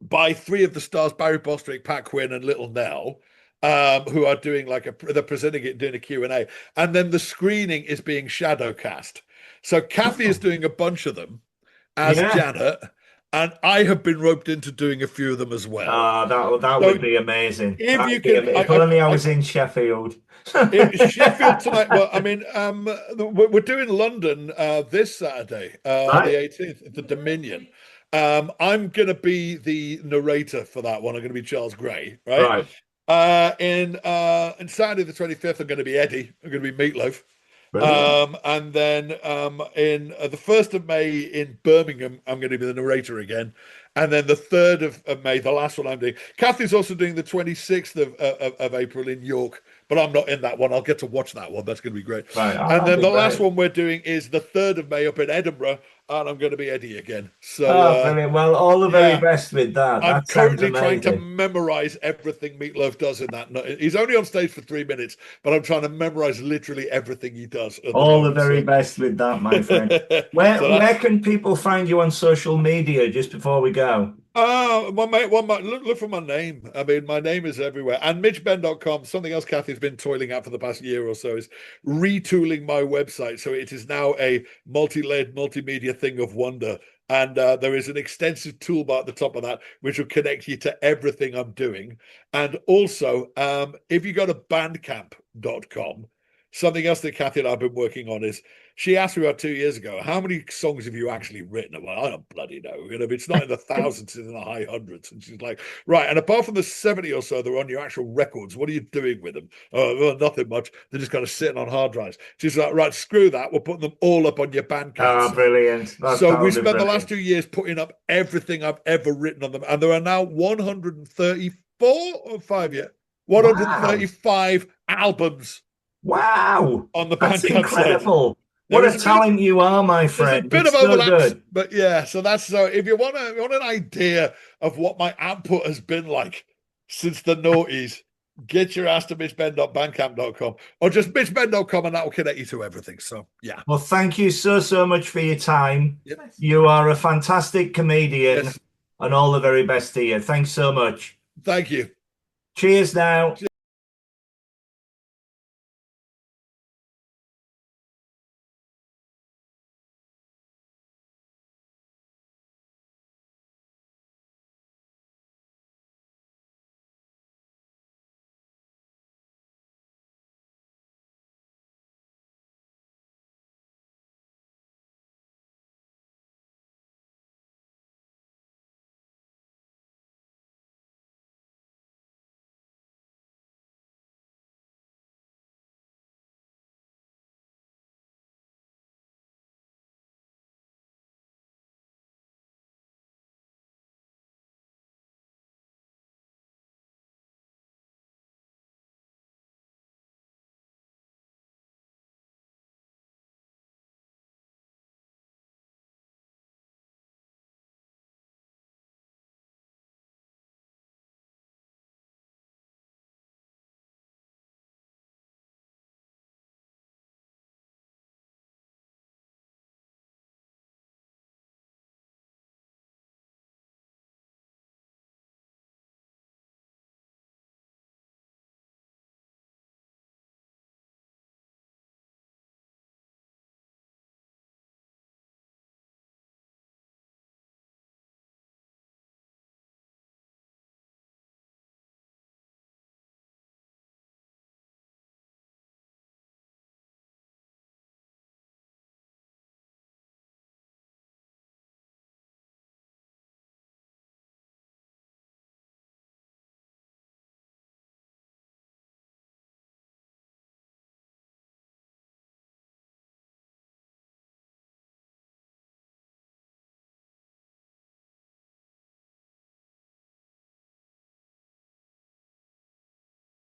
by three of the stars, Barry Bostwick, Pat Quinn, and Little Nell, who are doing they're presenting it, doing a Q&A. And then the screening is being shadow cast. So Kathy is Oh, doing a bunch of them as yeah. Janet, and I have been roped into doing a few of them as well. That So would be amazing. if That you would be can, amazing. If only I was in Sheffield. Sheffield tonight. Well, I mean, we're doing London this Saturday, the Right, 18th, at the Dominion. I'm going to be the narrator for that one. I'm going to be Charles Gray, right? right. In Saturday the 25th, I'm going to be Eddie. I'm going to be Meatloaf. Brilliant. And then in the 1st of May in Birmingham, I'm going to be the narrator again. And then the 3rd of May, the last one I'm doing. Kathy's also doing the 26th of April in York, but I'm not in that one. I'll get to watch that one. That's going to be great. Right. Oh, And that'd then be the last great. one we're doing is the 3rd of May up in Edinburgh, and I'm going to be Eddie again. So, Oh, brilliant. Well, all the very yeah. best with that. I'm That sounds currently trying to amazing. memorize everything Meatloaf does in that. He's only on stage for 3 minutes, but I'm trying to memorize literally everything he does at the All the moment. very So, best with that, my friend. Where so where that's can people find you on social media just before we go? my mate. Look for my name. I mean, my name is everywhere. And MitchBenn.com. Something else Kathy's been toiling at for the past year or so is retooling my website, so it is now a multi-layered multimedia thing of wonder. And there is an extensive toolbar at the top of that, which will connect you to everything I'm doing. And also, if you go to bandcamp.com, something else that Kathy and I have been working on is she asked me about 2 years ago, how many songs have you actually written? Well, I don't bloody know. You know, if it's not in the thousands, it's in the high hundreds. And she's like, right. And apart from the 70 or so that are on your actual records, what are you doing with them? Oh, well, nothing much. They're just kind of sitting on hard drives. She's like, right, screw that. We're putting them all up on your Bandcamp Oh, site. brilliant. So That we would be spent the last brilliant. 2 years putting up everything I've ever written on them. And there are now 134 or 5 yet, Wow. 135 albums Wow. on the That's Bandcamp site. incredible. There What a is a bit of talent you are, my there's a friend. bit of It's so overlaps, good. but yeah. So that's so. If you want an idea of what my output has been like since the noughties, get your ass to mitchbenn.bandcamp.com or just mitchbenn.com, and that will connect you to everything. So yeah, Well, thank you so much for your time. yep. You are a fantastic comedian Yes. and all the very best to you. Thanks so much. Thank you. Cheers now.